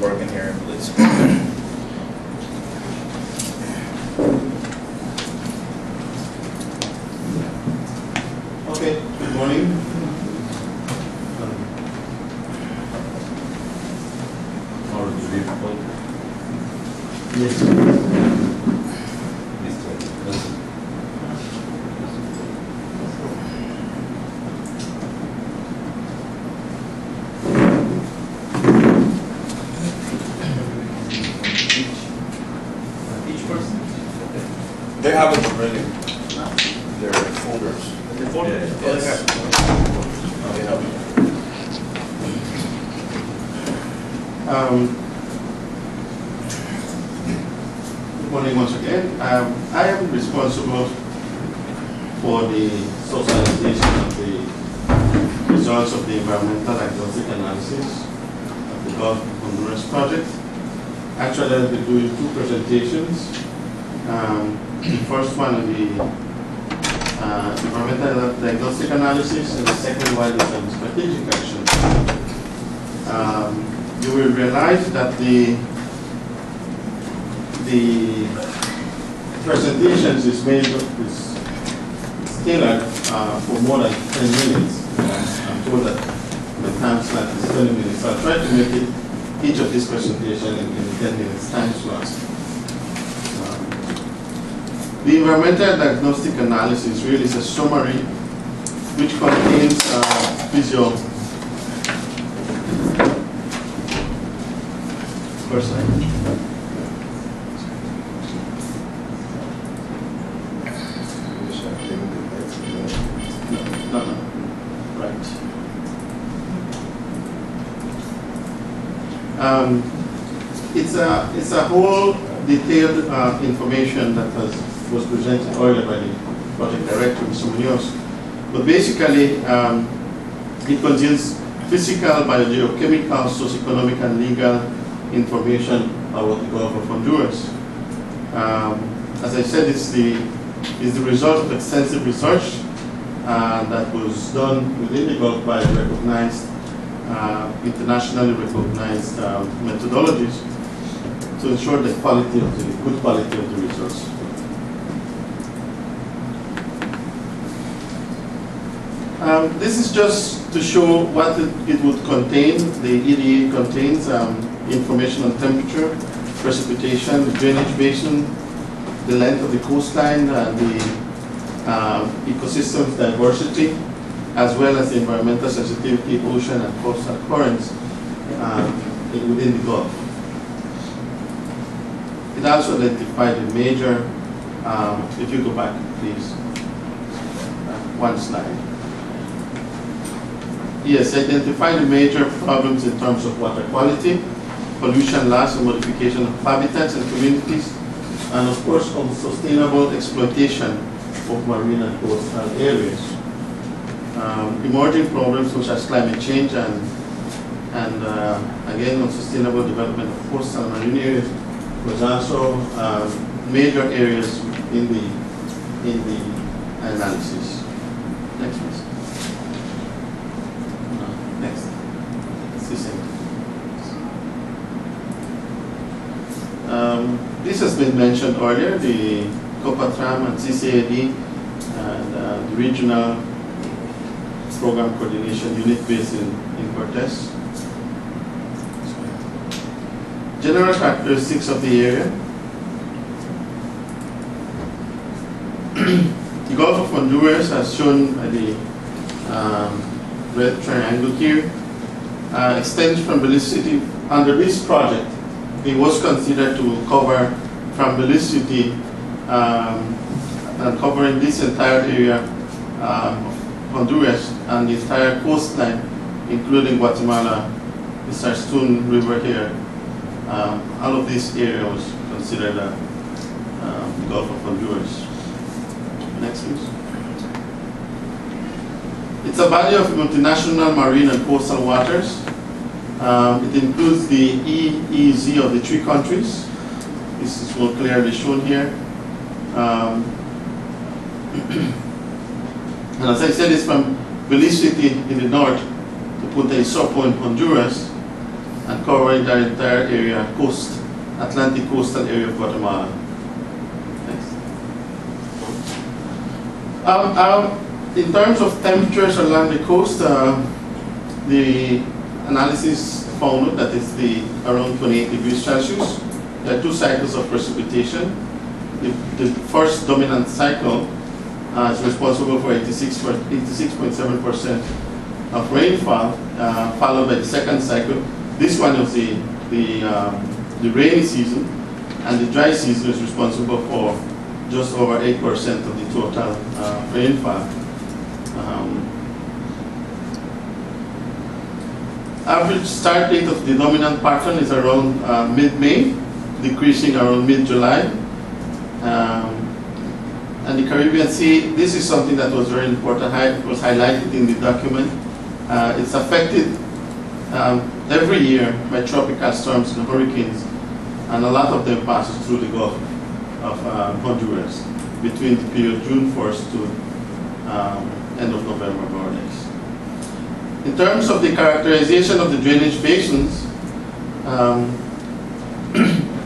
working here, please. Okay, good morning. Yes. They haven't already. Their folders. The folders? Yes. Oh, they have. Good morning once again. I am responsible for the socialization of the results of the environmental diagnostic analysis of the Gulf of Honduras project. Actually, I'll be doing two presentations. The first one will be environmental diagnostic analysis, and the second one is on strategic action. You will realize that the presentations is tailored for more than 10 minutes. I'm told that the time slot is 20 minutes, so I'll try to make it each of these presentations in 10 minutes time slots. The environmental diagnostic analysis really is a summary which contains first slide. No. Right. It's a whole detailed information that was presented earlier by the project director, Mr. Munoz. But basically, it contains physical, biogeochemical, socioeconomic, and legal information about the Gulf of Honduras. As I said, it's the result of extensive research that was done within the Gulf by recognized, internationally recognized methodologies to ensure the good quality of the results. This is just to show what it would contain. The EDA contains information on temperature, precipitation, the drainage basin, the length of the coastline, the ecosystem's diversity, as well as the environmental sensitivity, ocean and coastal currents within the Gulf. It also identified the major, if you go back please, one slide. Yes, identify the major problems in terms of water quality, pollution loss and modification of habitats and communities, and of course, unsustainable exploitation of marine and coastal areas. Emerging problems such as climate change and again, unsustainable development of coastal marine areas was also major areas in the analysis. Next, please. Next. This has been mentioned earlier, the COPATRAM and CCAD and the Regional Program Coordination Unit based in Cortez. General characteristics of the area. The Gulf of Honduras, as shown by the red triangle here, extends from Belize City. Under this project, it was considered to cover from Belize City and covering this entire area of Honduras and the entire coastline, including Guatemala, the Sarstún River here. All of this area was considered the Gulf of Honduras. Next, please. It's a body of multinational marine and coastal waters. It includes the EEZ of the three countries. This is more clearly shown here. And as I said, it's from Belize City in the north to Punta Isopo in Honduras, and covering the entire area, Atlantic coastal area of Guatemala. Next. In terms of temperatures along the coast, the analysis found that it's around 28 degrees Celsius. There are two cycles of precipitation. The first dominant cycle is responsible for 86.7% of rainfall, followed by the second cycle. This one is the rainy season, and the dry season is responsible for just over 8% of the total rainfall. Average start date of the dominant pattern is around mid-May, decreasing around mid-July. And the Caribbean Sea, this is something that was very important, it was highlighted in the document. It's affected every year by tropical storms and hurricanes, and a lot of them passes through the Gulf of Honduras between the period June 1st to end of November, more or less. In terms of the characterization of the drainage basins,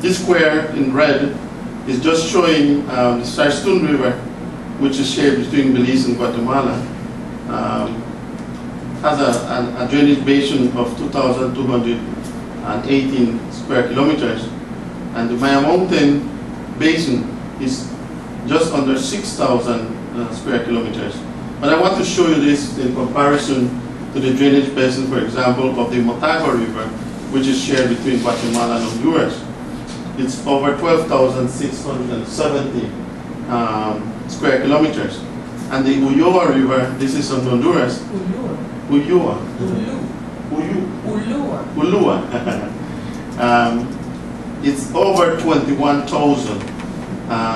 this square in red is just showing the Sarstún River, which is shared between Belize and Guatemala, has a drainage basin of 2,218 square kilometers, and the Maya Mountain Basin is just under 6,000 square kilometers. But I want to show you this in comparison to the drainage basin, for example, of the Motagua River, which is shared between Guatemala and Honduras. It's over 12,670 square kilometers. And the Ulloa River, this is on Honduras. Ulloa. It's over 21,000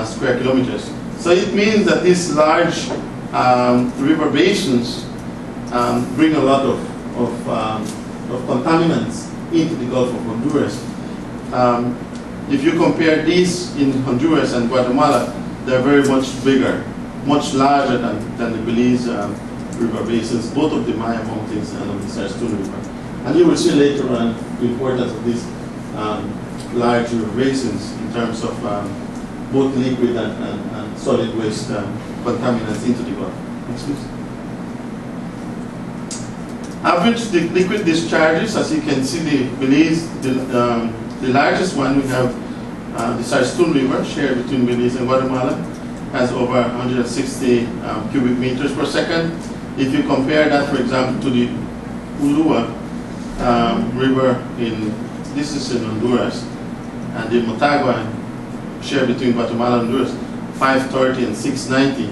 square kilometers. So it means that these large river basins bring a lot of contaminants into the Gulf of Honduras. If you compare these in Honduras and Guatemala, they're very much bigger, much larger than the Belize river basins, both of the Maya Mountains and of the Sarstún River. And you will see later on the importance of these large river basins in terms of both liquid and solid waste contaminants into the Gulf. Next, please. Average liquid discharges, as you can see, the Belize, the largest one, we have the Sarstún River, shared between Belize and Guatemala, has over 160 cubic meters per second. If you compare that, for example, to the Ulloa River this is in Honduras, and the Motagua, shared between Guatemala and Honduras, 530 and 690,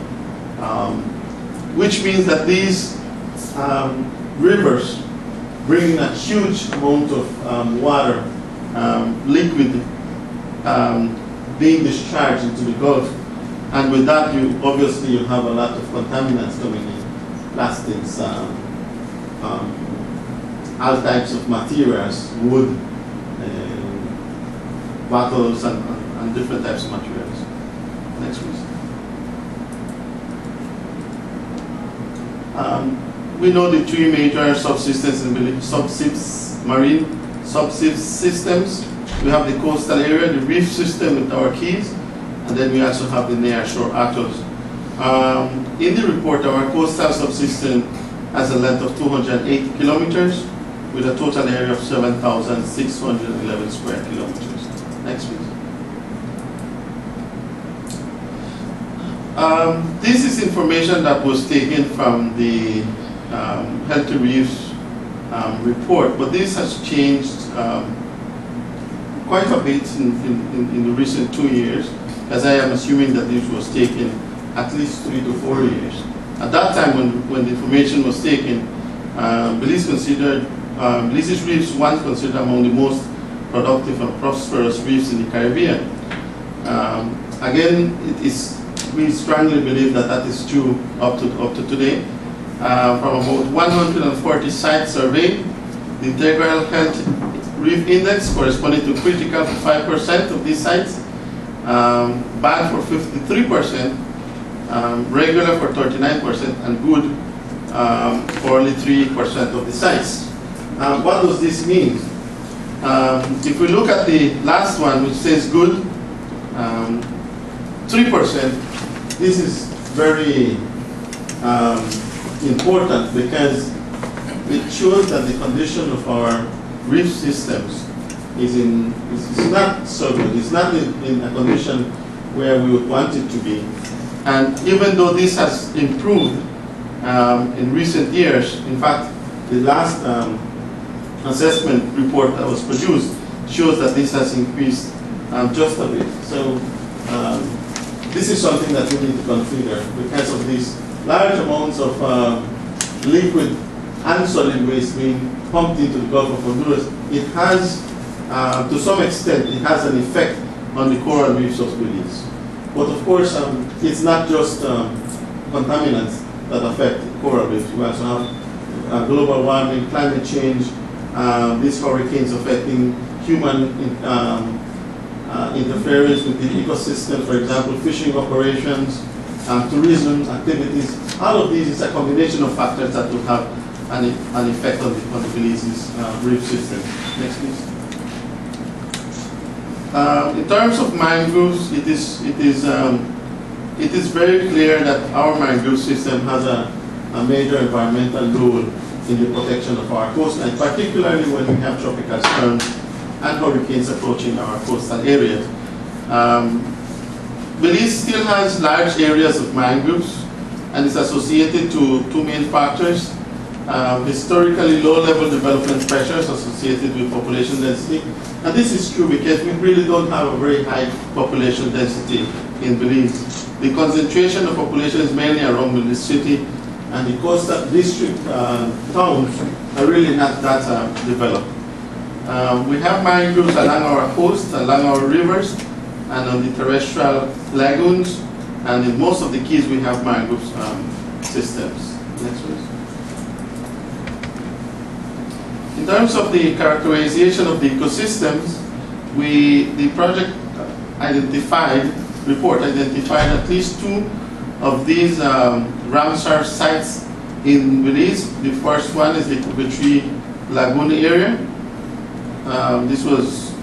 which means that these rivers bring a huge amount of water, liquid, being discharged into the Gulf, and with that, you have a lot of contaminants coming in, plastics, all types of materials, wood, bottles, and different types of materials. Next, please. We know the three major subsystems in marine subsystems. We have the coastal area, the reef system with our keys, and then we also have the near-shore atolls. In the report, our coastal subsystem has a length of 280 kilometers with a total area of 7,611 square kilometers. Next, please. This is information that was taken from the Healthy Reefs report, but this has changed quite a bit in the recent 2 years, as I am assuming that this was taken at least 3 to 4 years. At that time, when the information was taken, Belize's reefs once considered among the most productive and prosperous reefs in the Caribbean. Again, we strongly believe that that is true up to today. From about 140 sites surveyed, the integral health reef index corresponding to critical for 5% of these sites, bad for 53%, regular for 39%, and good for only 3% of the sites. What does this mean? If we look at the last one, which says good, 3%, this is very important because it shows that the condition of our reef systems is not so good. It's not in a condition where we would want it to be. And even though this has improved in recent years, in fact, the last assessment report that was produced shows that this has increased just a bit. So this is something that we need to consider because of these large amounts of liquid and solid waste being pumped into the Gulf of Honduras. It has, to some extent, it has an effect on the coral reefs of Belize. But of course, it's not just contaminants that affect coral reefs. We also have global warming, climate change, these hurricanes affecting human interference with the ecosystem, for example, fishing operations, tourism activities. All of these is a combination of factors that will have an effect on the Belize's reef system. Next, please. In terms of mangroves, it is very clear that our mangrove system has a major environmental role in the protection of our coastline, particularly when we have tropical storms and hurricanes approaching our coastal areas. Belize still has large areas of mangroves and is associated to two main factors. Historically low-level development pressures associated with population density. And this is true because we really don't have a very high population density in Belize. The concentration of population is mainly around Belize City, and the coastal district towns are really not that developed. We have mangroves along our coast, along our rivers, and on the terrestrial lagoons, and in most of the keys we have mangrove systems. Next, please. In terms of the characterization of the ecosystems, the project report identified at least two of these Ramsar sites in Belize. The first one is the Cubetry Lagoon area. This was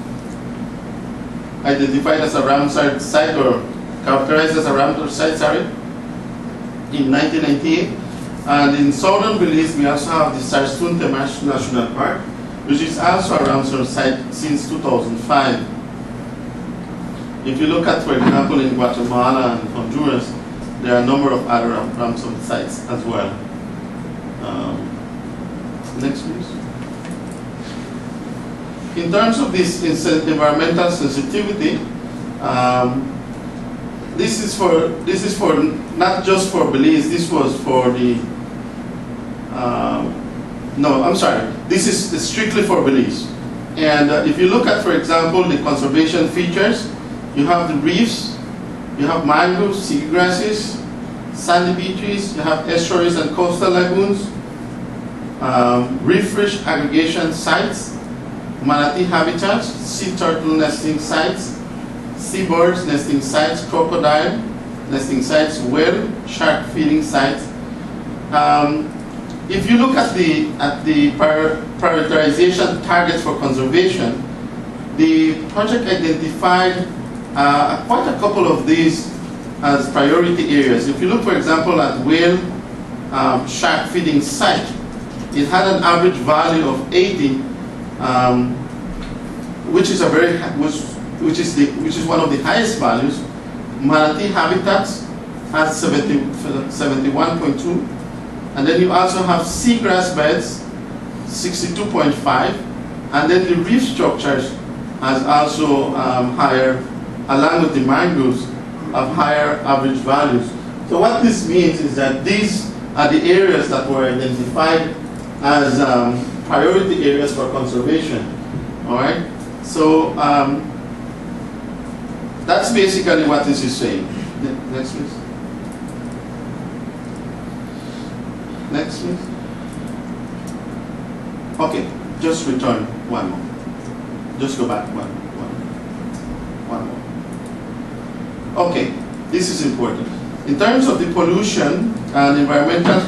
identified as a Ramsar site, or characterized as a Ramsar site, sorry, in 1998. And in southern Belize, we also have the Sarsunte National Park, which is also a Ramsar site since 2005. If you look at, for example, in Guatemala and Honduras, there are a number of other Ramsar sites as well. Next, please. In terms of this environmental sensitivity, this is for not just for Belize. This was for the no, I'm sorry. This is strictly for Belize. And if you look at, for example, the conservation features, you have the reefs, you have mangroves, seagrasses, sandy beaches, you have estuaries and coastal lagoons, reef fish aggregation sites, manatee habitats, sea turtle nesting sites, seabirds nesting sites, crocodile nesting sites, whale, shark feeding sites. If you look at the prioritization targets for conservation, the project identified quite a couple of these as priority areas. If you look, for example, at whale shark feeding site, it had an average value of 80, which is one of the highest values. Manatee habitats has 71.2. And then you also have seagrass beds, 62.5, and then the reef structures has also higher, along with the mangroves, of higher average values. So what this means is that these are the areas that were identified as priority areas for conservation. All right. So that's basically what this is saying. Next, please. Next, please. Okay, just return one more. Just go back one more. Okay, this is important. In terms of the pollution, an environmental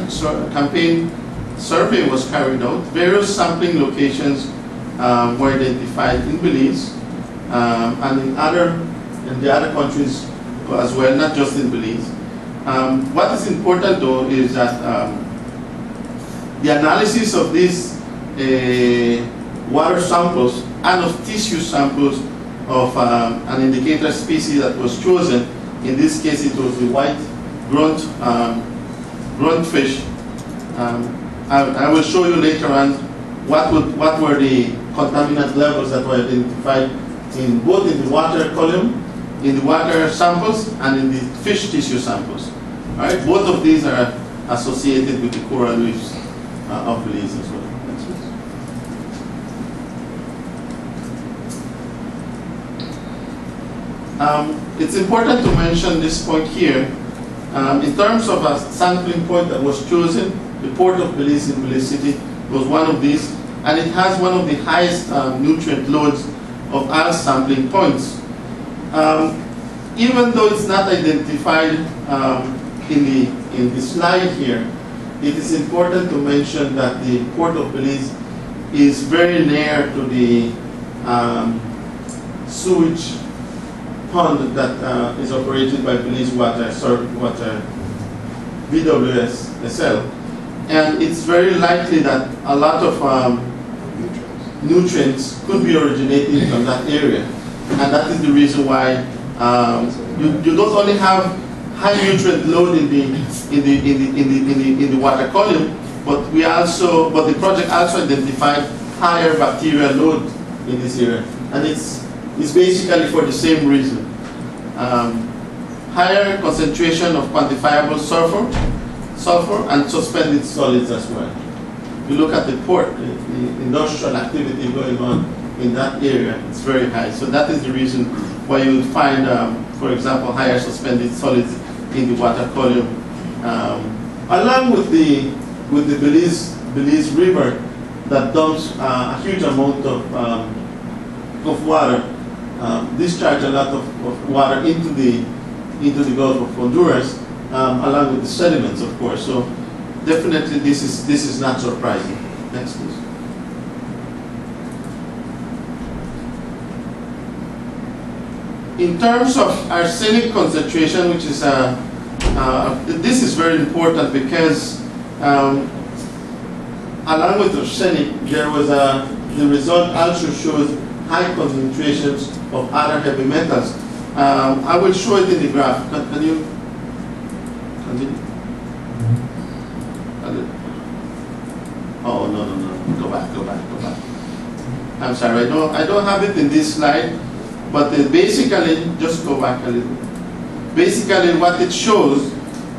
campaign survey was carried out. Various sampling locations were identified in Belize and in the other countries as well, not just in Belize. What is important though is that the analysis of these water samples and of tissue samples of an indicator species that was chosen. In this case, it was the white grunt fish. I will show you later on what were the contaminant levels that were identified in both in the water column, in the water samples, and in the fish tissue samples. All right, both of these are associated with the coral reefs of Belize as well. Next, please. It's important to mention this point here. In terms of a sampling point that was chosen, the port of Belize in Belize City was one of these, and it has one of the highest nutrient loads of all sampling points. Even though it's not identified in the slide here, it is important to mention that the port of Belize is very near to the sewage pond that is operated by Belize Water BWSL, and it's very likely that a lot of nutrients could be originating from that area, and that is the reason why you don't only have high nutrient load in the water column, but the project also identified higher bacterial load in this area, and it's basically for the same reason. Higher concentration of quantifiable sulfur and suspended solids as well. You look at the port, the industrial activity going on in that area, it's very high. So that is the reason why you would find, for example, higher suspended solids in the water column, along with the Belize River that dumps a huge amount of water, discharge a lot of water into the Gulf of Honduras, along with the sediments, of course. So definitely this is not surprising. Next, please. In terms of arsenic concentration, which is this is very important because along with arsenic, there was the result also shows high concentrations of other heavy metals. I will show it in the graph. Can you continue? Oh no. Go back. I'm sorry, I don't have it in this slide, but basically, just go back a little. Basically, what it shows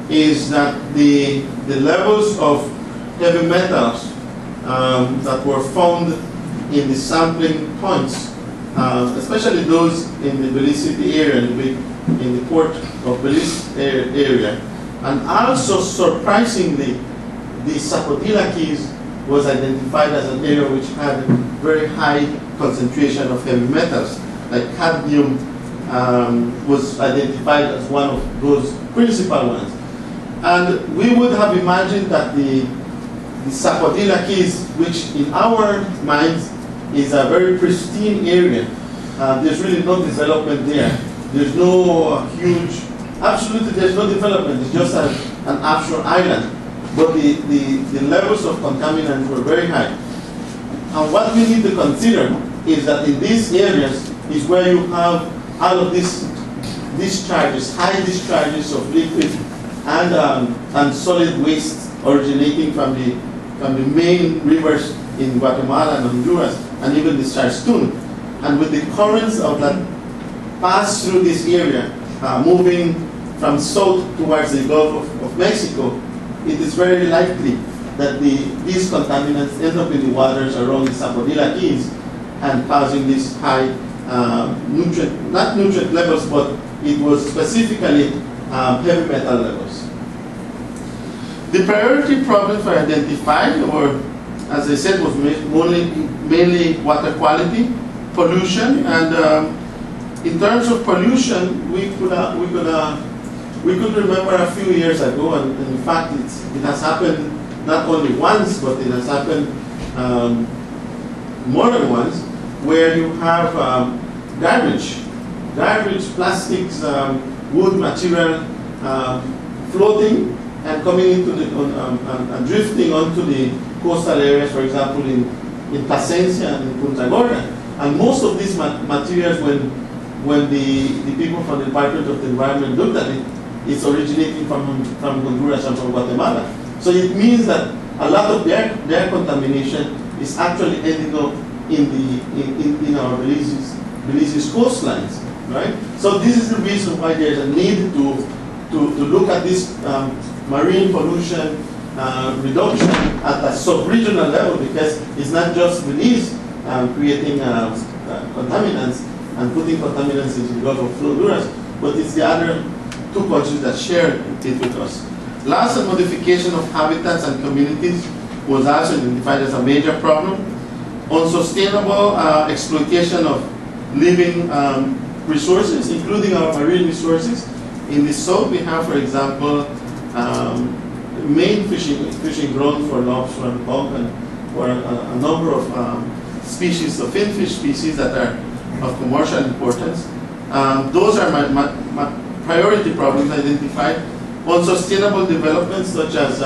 is that the levels of heavy metals that were found in the sampling points, especially those in the Belize City area, in the port of Belize area, and also surprisingly, the Sapodilla Keys was identified as an area which had very high concentration of heavy metals, like cadmium was identified as one of those principal ones. And we would have imagined that the Sapodilla Keys, which in our minds is a very pristine area, there's really no development there. There's no absolutely there's no development, it's just an offshore island. But the levels of contaminants were very high. And what we need to consider is that in these areas is where you have all of these discharges, high discharges of liquid and solid waste originating from the main rivers in Guatemala and Honduras, and even the Sarstún. And with the currents of that pass through this area, moving from south towards the Gulf of Mexico, it is very likely that these contaminants end up in the waters around the Sapodilla Keys and causing these high not nutrient levels, but it was specifically heavy metal levels. The priority problems were identified, or as I said, was mainly water quality, pollution, and in terms of pollution, we could remember a few years ago, and in fact it has happened not only once, but it has happened modern ones, where you have garbage, plastics, wood material floating and coming into the, and drifting onto the coastal areas, for example, in Plasencia and in Punta Gorda. And most of these materials, when the people from the Department of the Environment looked at it, it's originating from Honduras and from Guatemala. So it means that a lot of their contamination is actually ending up in our Belize's coastlines, right? So this is the reason why there's a need to look at this marine pollution reduction at a sub-regional level, because it's not just Belize creating contaminants and putting contaminants into the Gulf of Honduras, but it's the other two countries that share it with us. Loss and modification of habitats and communities was also identified as a major problem. Unsustainable exploitation of living resources, including our marine resources. In the south, we have, for example, main fishing ground for lobster and polk, and for a number of species of finfish species that are of commercial importance. Those are my priority problems identified. Unsustainable developments such as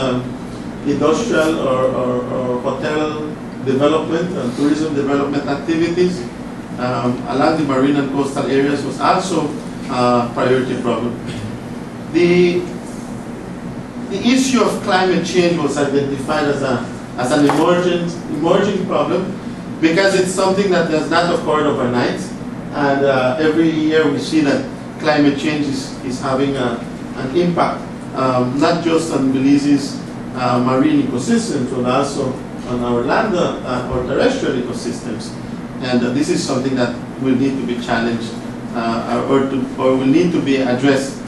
industrial or hotel development and tourism development activities along the marine and coastal areas was also a priority problem. The issue of climate change was identified as an emerging problem, because it's something that does not occur overnight, and every year we see that climate change is having an impact, not just on Belize's marine ecosystems, but also on our land or terrestrial ecosystems. And this is something that will need to be challenged or will need to be addressed,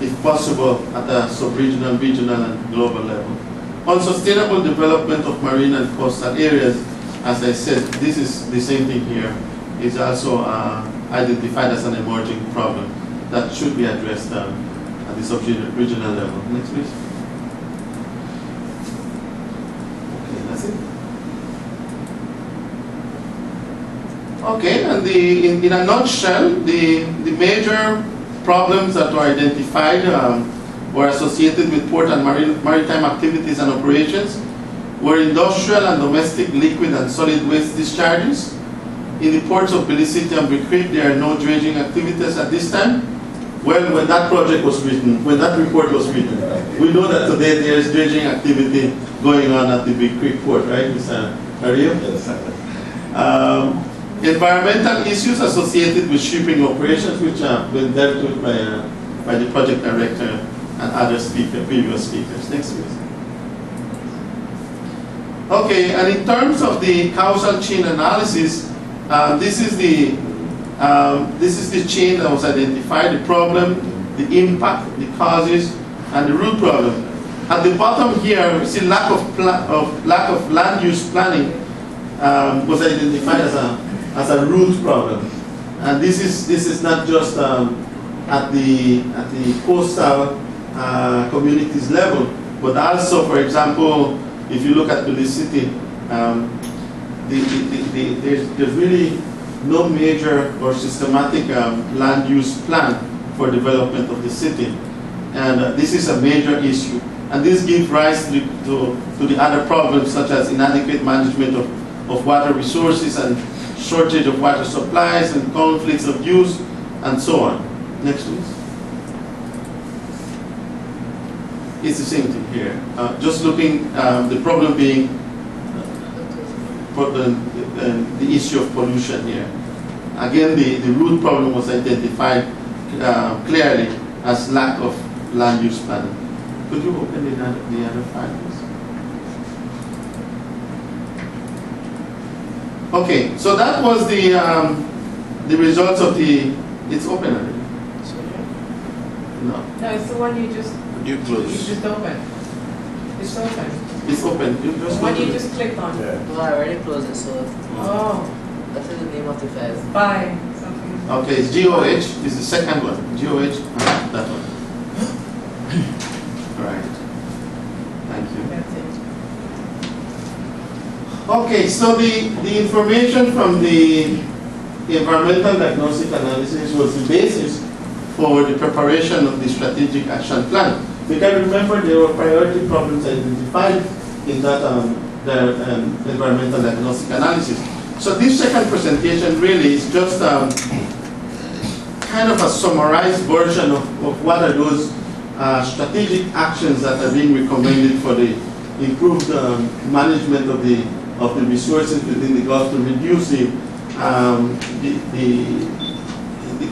if possible, at a sub-regional, regional, and global level. Unsustainable development of marine and coastal areas, as I said, this is the same thing here, is also identified as an emerging problem that should be addressed at the sub-regional level. Next, please. Okay, that's it. Okay, and in a nutshell, the major problems that were identified were associated with port and maritime activities and operations, were industrial and domestic liquid and solid waste discharges. In the ports of Belize City and Big Creek, there are no dredging activities at this time. Well, when that project was written, when that report was written, we know that today there is dredging activity going on at the Big Creek port, right, Mr. Ariel? Yes. Environmental issues associated with shipping operations, which have been dealt with by the project director and other previous speakers. Next, please. Okay, and in terms of the causal chain analysis, this is the chain that was identified: the problem, the impact, the causes, and the root problem. At the bottom here, we see lack of land use planning was identified as a root problem, and this is not just at the coastal communities level, but also, for example, if you look at Belize City, there's really no major or systematic land use plan for development of the city, and this is a major issue. And this gives rise to the other problems, such as inadequate management of water resources and shortage of water supplies and conflicts of use and so on. Next, please. It's the same thing here. Just looking, the problem being the issue of pollution here. Again, the root problem was identified clearly as lack of land use planning. Could you open the other file, please? Okay, so that was the results of the. It's open already. No. No, it's the one you just. You close. You just open. It's open. It's open. You just The one you just clicked on. Yeah. No, I already closed it, so Oh, that's the name of the file. by something. Okay, it's GOH. Is the second one. GOH. That one. All right. Thank you. That's it. Okay, so the information from the environmental diagnostic analysis was the basis for the preparation of the strategic action plan. You can remember there were priority problems identified in that environmental diagnostic analysis. So this second presentation really is just kind of a summarized version of what are those strategic actions that are being recommended for the improved management of the resources within the Gulf to reduce the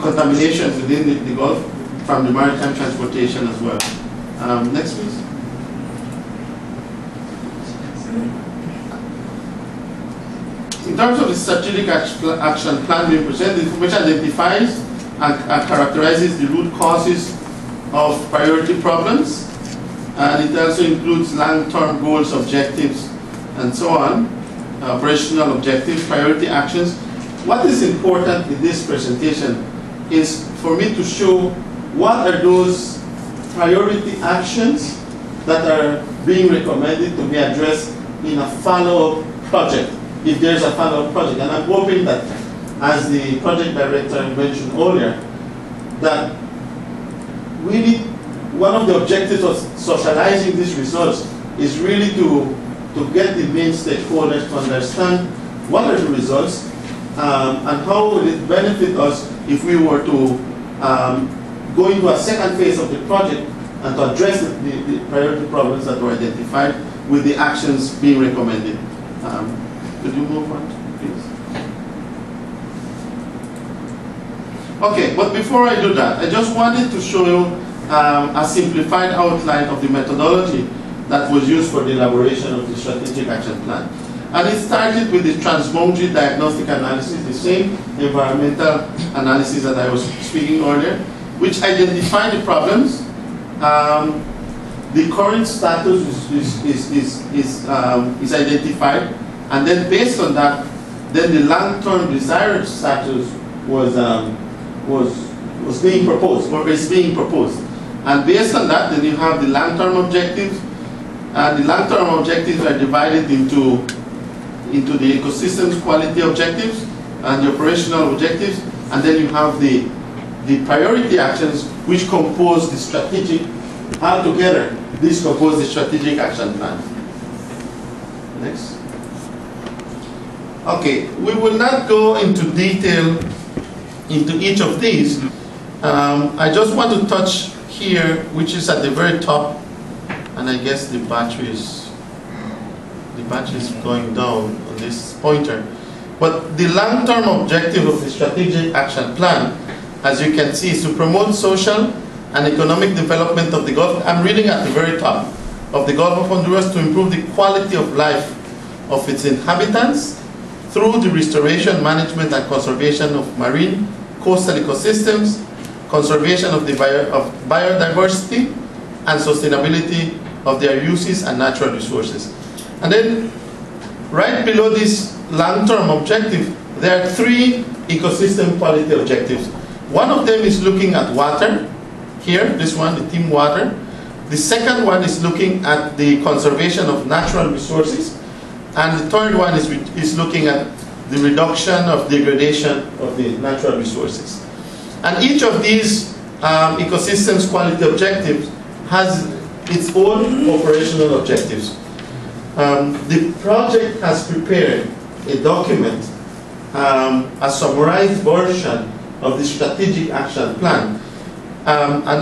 contamination within the Gulf from the maritime transportation as well. Next, please. In terms of the strategic action plan being presented, information identifies and characterizes the root causes of priority problems, and it also includes long-term goals, objectives, and so on, operational objectives, priority actions. What is important in this presentation is for me to show what are those priority actions that are being recommended to be addressed in a follow-up project, if there's a follow-up project. And I'm hoping that, as the project director mentioned earlier, that really one of the objectives of socializing these results is really to get the main stakeholders to understand what are the results and how will it benefit us if we were to go into a second phase of the project and to address the priority problems that were identified with the actions being recommended. Could you move on, please? Okay, but before I do that, I just wanted to show you a simplified outline of the methodology that was used for the elaboration of the strategic action plan. And it started with the transboundary diagnostic analysis, the same environmental analysis that I was speaking earlier, which identified the problems. The current status is identified, and then based on that, then the long-term desired status was being proposed, or is being proposed. And based on that, then you have the long-term objectives, and the long-term objectives are divided into the ecosystems quality objectives and the operational objectives, and then you have the priority actions which compose the strategic, altogether these compose the strategic action plan. Next. Okay, we will not go into detail into each of these. I just want to touch here, which is at the very top, and I guess the battery is going down on this pointer. But the long-term objective of the strategic action plan, as you can see, is to promote social and economic development of the Gulf. I'm reading at the very top of the Gulf of Honduras, to improve the quality of life of its inhabitants through the restoration, management, and conservation of marine coastal ecosystems, conservation of biodiversity, and sustainability of their uses and natural resources. And then, right below this long-term objective, there are three ecosystem quality objectives. One of them is looking at water. Here, this one, the team water. The second one is looking at the conservation of natural resources. And the third one is looking at the reduction of degradation of the natural resources. And each of these ecosystems quality objectives has its own operational objectives. The project has prepared a document, a summarized version of the strategic action plan. And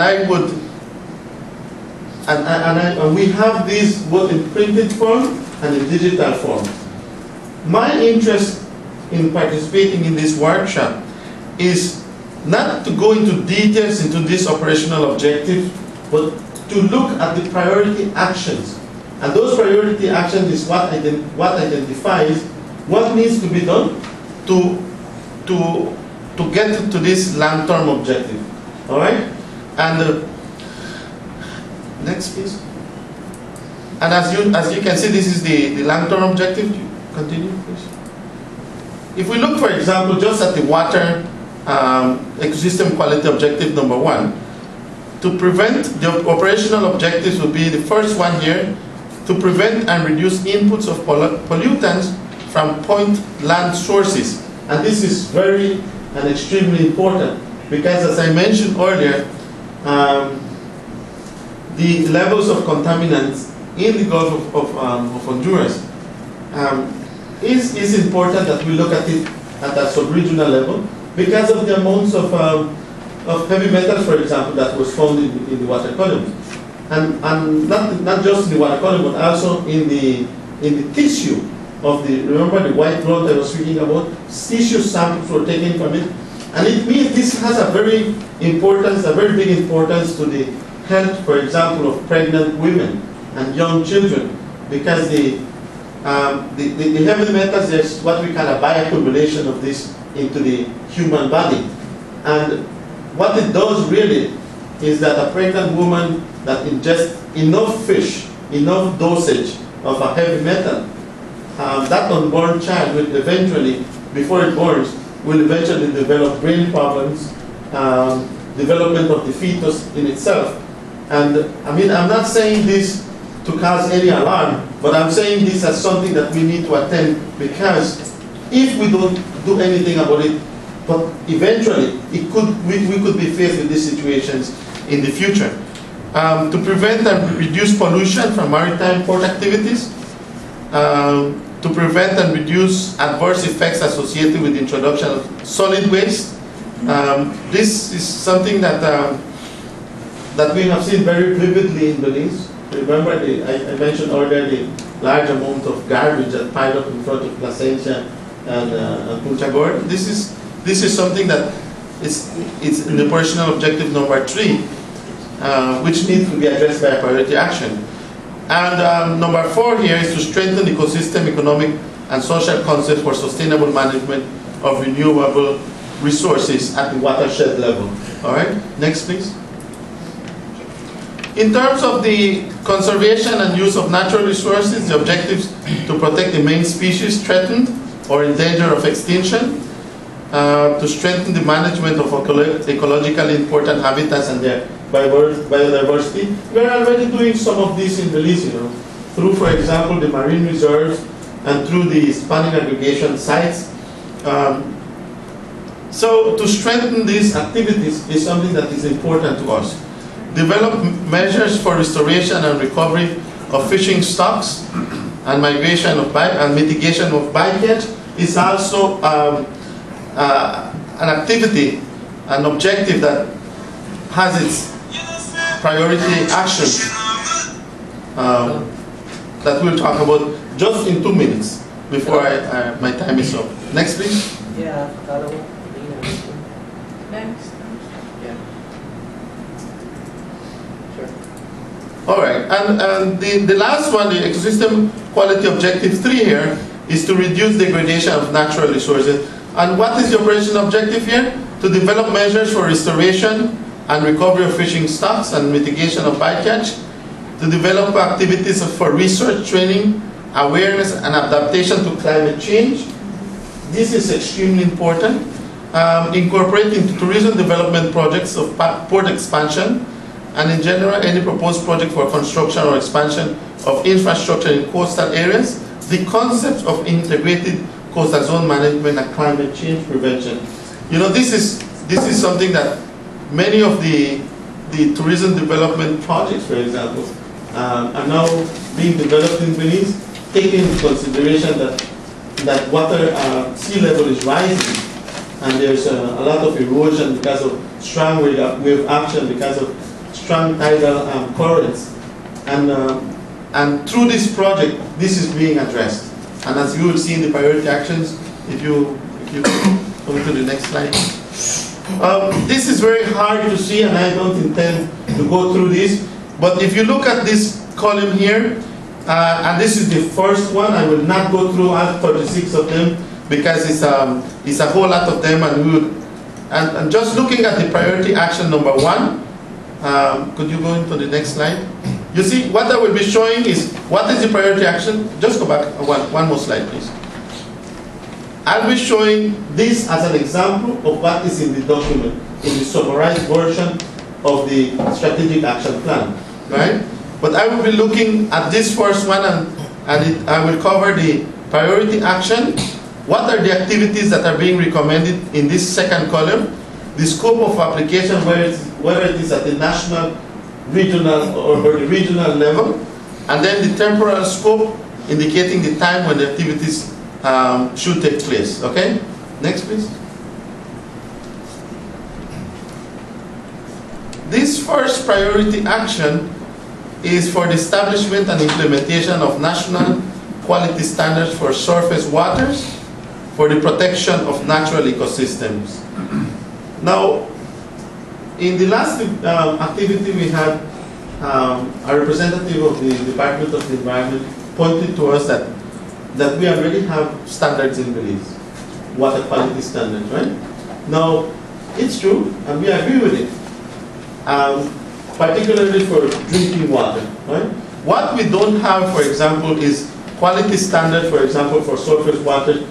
we have these both in printed form and in digital form. My interest in participating in this workshop is not to go into details into this operational objective, but to look at the priority actions. And those priority actions is what identifies what needs to be done to get to this long-term objective. All right? And next, please. And as you can see, this is the long-term objective. Continue, please. If we look, for example, just at the water ecosystem quality objective number 1, to prevent, the operational objectives will be the first one here, to prevent and reduce inputs of pollutants from point land sources. And this is very and extremely important because, as I mentioned earlier, the levels of contaminants in the Gulf of Honduras is important that we look at it at a sub-regional level because of the amounts of heavy metals, for example, that was found in the water column. And not just in the water column, but also in the tissue of the, remember the white blood I was speaking about? Tissue samples were taken from it. And it means this has a very big importance to the health, for example, of pregnant women and young children, because the heavy metals, there's what we call a bioaccumulation of this into the human body. And what it does really is that a pregnant woman that ingests enough fish, enough dosage of a heavy metal, that unborn child will eventually, before it borns, will eventually develop brain problems, development of the fetus in itself. And I mean, I'm not saying this to cause any alarm, but I'm saying this as something that we need to attend, because if we don't do anything about it, but eventually we could be faced with these situations in the future. To prevent and reduce pollution from maritime port activities, to prevent and reduce adverse effects associated with the introduction of solid waste. This is something that we have seen very vividly in Belize. Remember, I mentioned earlier the large amount of garbage that piled up in front of Placencia and Punta Gorda. This is something that it's in the operational objective number 3, which needs to be addressed by a priority action. And number 4 here is to strengthen the ecosystem, economic and social concept for sustainable management of renewable resources at the watershed level. All right, next please. In terms of the conservation and use of natural resources, the objectives to protect the main species threatened or in danger of extinction, to strengthen the management of ecologically important habitats and their biodiversity. We're already doing some of this in Belize, through, for example, the marine reserves and through the spawning aggregation sites. So to strengthen these activities is something that is important to us. Develop measures for restoration and recovery of fishing stocks and migration of and mitigation of bycatch is also an activity, an objective that has its priority action that we'll talk about just in 2 minutes before my time is up. Next, please. Yeah, Next. yeah. Sure. All right, and the last one, the ecosystem quality objective 3 here, is to reduce degradation of natural resources. And what is the operational objective here? To develop measures for restoration and recovery of fishing stocks and mitigation of bycatch, to develop activities for research, training, awareness, and adaptation to climate change. This is extremely important. Incorporating tourism development projects of port expansion, and in general, any proposed project for construction or expansion of infrastructure in coastal areas, the concept of integrated coastal zone management and climate change prevention. This is something that many of the tourism development projects, for example, are now being developed in Belize, taking into consideration that water sea level is rising, and there's a lot of erosion because of strong wave action, because of strong tidal currents, and through this project, this is being addressed. And as you will see in the priority actions, if you go to the next slide. This is very hard to see, and I don't intend to go through this, but if you look at this column here, and this is the first one, I will not go through all 36 of them because it's a whole lot of them, and just looking at the priority action number 1, could you go into the next slide? You see, what I will be showing is what is the priority action. Just go back one more slide, please. I'll be showing this as an example of what is in the document, in the summarized version of the strategic action plan, right? But I will be looking at this first one, and I will cover the priority action, what are the activities that are being recommended in this second column, the scope of application, whether it is at the national, regional, or the regional level, and then the temporal scope indicating the time when the activities should take place. Okay? Next, please. This first priority action is for the establishment and implementation of national quality standards for surface waters for the protection of natural ecosystems. Now, in the last activity we had, a representative of the Department of the Environment pointed to us that we already have standards in Belize, water quality standards, right? Now, it's true, and we agree with it, particularly for drinking water, right? What we don't have, for example, is quality standards, for example, for surface water,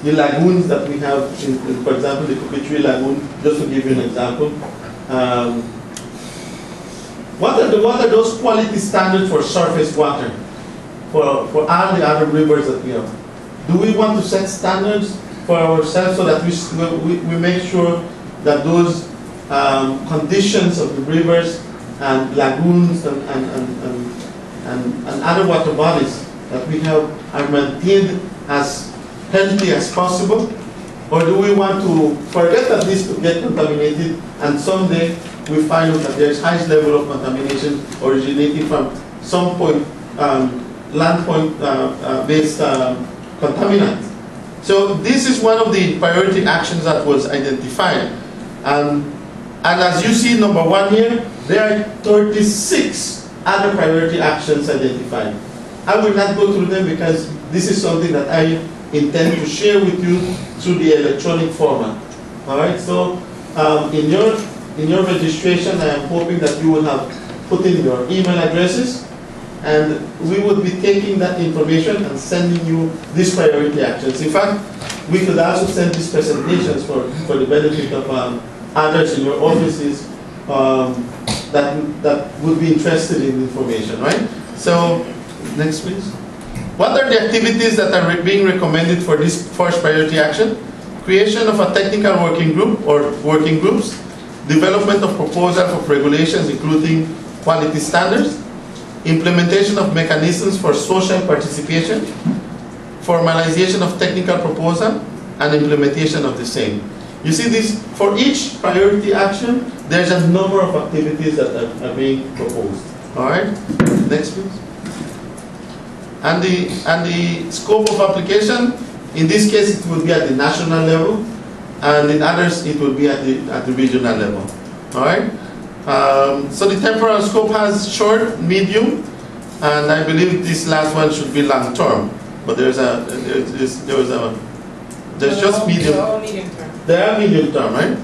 the lagoons that we have, for example, the Coquetry Lagoon, just to give you an example. What are those quality standards for surface water, for all the other rivers that we have? Do we want to set standards for ourselves so that we make sure that those conditions of the rivers and lagoons and other water bodies that we have are maintained as healthy as possible? Or do we want to forget that this could get contaminated and someday we find out that there's highest level of contamination originating from some point, land point based contaminant? So this is one of the priority actions that was identified. And as you see, number 1 here, there are 36 other priority actions identified. I will not go through them because this is something that I intend to share with you through the electronic format. All right. So in your registration, I am hoping that you will have put in your email addresses, and we would be taking that information and sending you these priority actions. In fact, we could also send these presentations for the benefit of others in your offices that would be interested in information, right? So, next please. What are the activities that are being recommended for this first priority action? Creation of a technical working group or working groups, development of proposals of regulations including quality standards, implementation of mechanisms for social participation, formalization of technical proposal, and implementation of the same. You see this, for each priority action, there's a number of activities that are being proposed. All right, next please. And the scope of application, in this case it will be at the national level, and in others it will be at the regional level. All right. So the temporal scope has short, medium, and I believe this last one should be long term. But there's just medium. They're all medium term. They are medium term, right?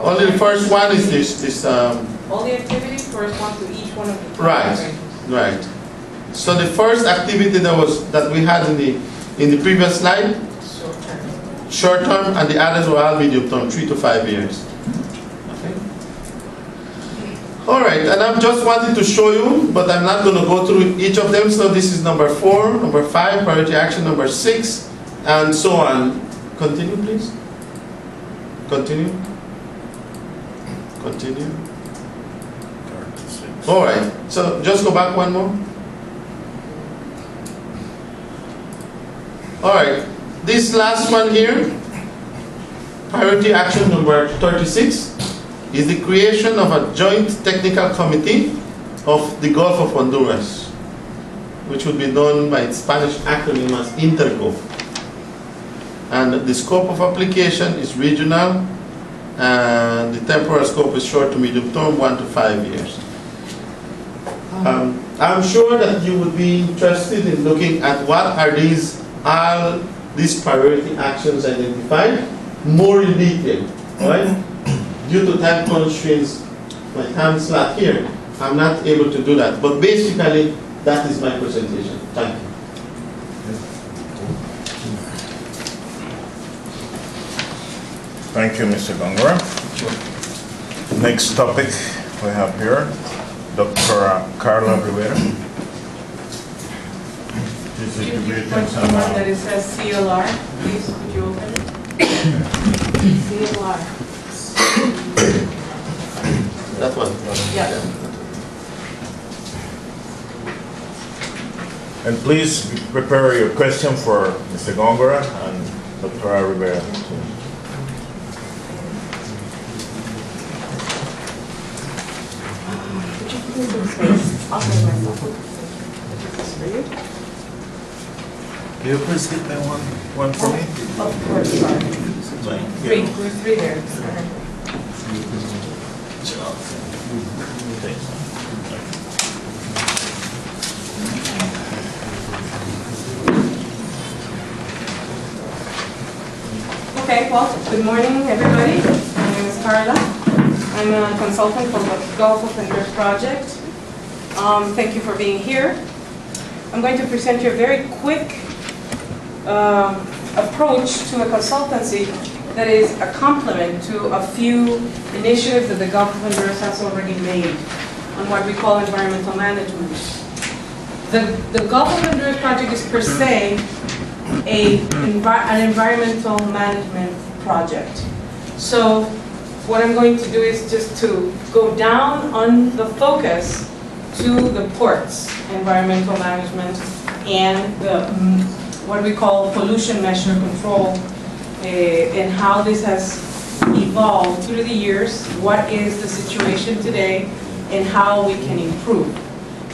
Only the first one is this. All the activities correspond to each one of the right, right. So the first activity that we had in the previous slide, short term, and the others were all medium term, 3 to 5 years. Okay. All right, and I'm just wanting to show you, but I'm not going to go through each of them. So this is number 4, number 5, priority action number 6, and so on. Continue, please. Continue. Continue. All right. So just go back one more. All right. This last one here, priority action number 36, is the creation of a joint technical committee of the Gulf of Honduras, which would be known by its Spanish acronym as INTERGOF. And the scope of application is regional, and the temporal scope is short to medium term, 1 to 5 years. I'm sure that you would be interested in looking at what are all these priority actions identified more in detail, right? Due to time constraints, my time slot here, I'm not able to do that. But basically, that is my presentation. Thank you. Thank you, Mr. Gongora. Next topic we have here, Dr. Carla Rivera. She's distribute You them want someone somehow. that it says CLR, please, could you open it? CLR. That one? Yeah. And please prepare your question for Mr. Gongora and Dr. Rivera. Could you please do space? I'll save myself. This is for you. Can you please get that one for me? Of course, sorry. Three, we're three there. Okay, well, good morning, everybody. My name is Carla. I'm a consultant for the Gulf of Honduras project. Thank you for being here. I'm going to present you a very quick approach to a consultancy that is a complement to a few initiatives that the Gulf of Honduras has already made on what we call environmental management. The Gulf of Honduras project is per se an environmental management project. So what I'm going to do is just to go down on the focus to the ports, environmental management, and the what we call pollution measure control, and how this has evolved through the years, what is the situation today, and how we can improve.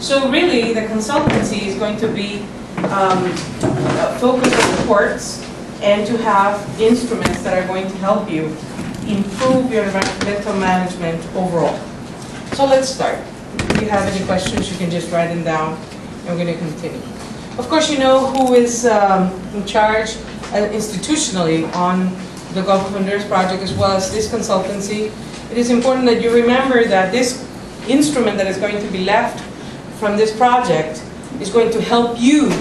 So really, the consultancy is going to be focused on the ports and to have instruments that are going to help you improve your environmental management overall. So let's start. If you have any questions, you can just write them down, and we're going to continue. Of course, you know who is in charge institutionally on the Gulf of Honduras project, as well as this consultancy. It is important that you remember that this instrument that is going to be left from this project is going to help you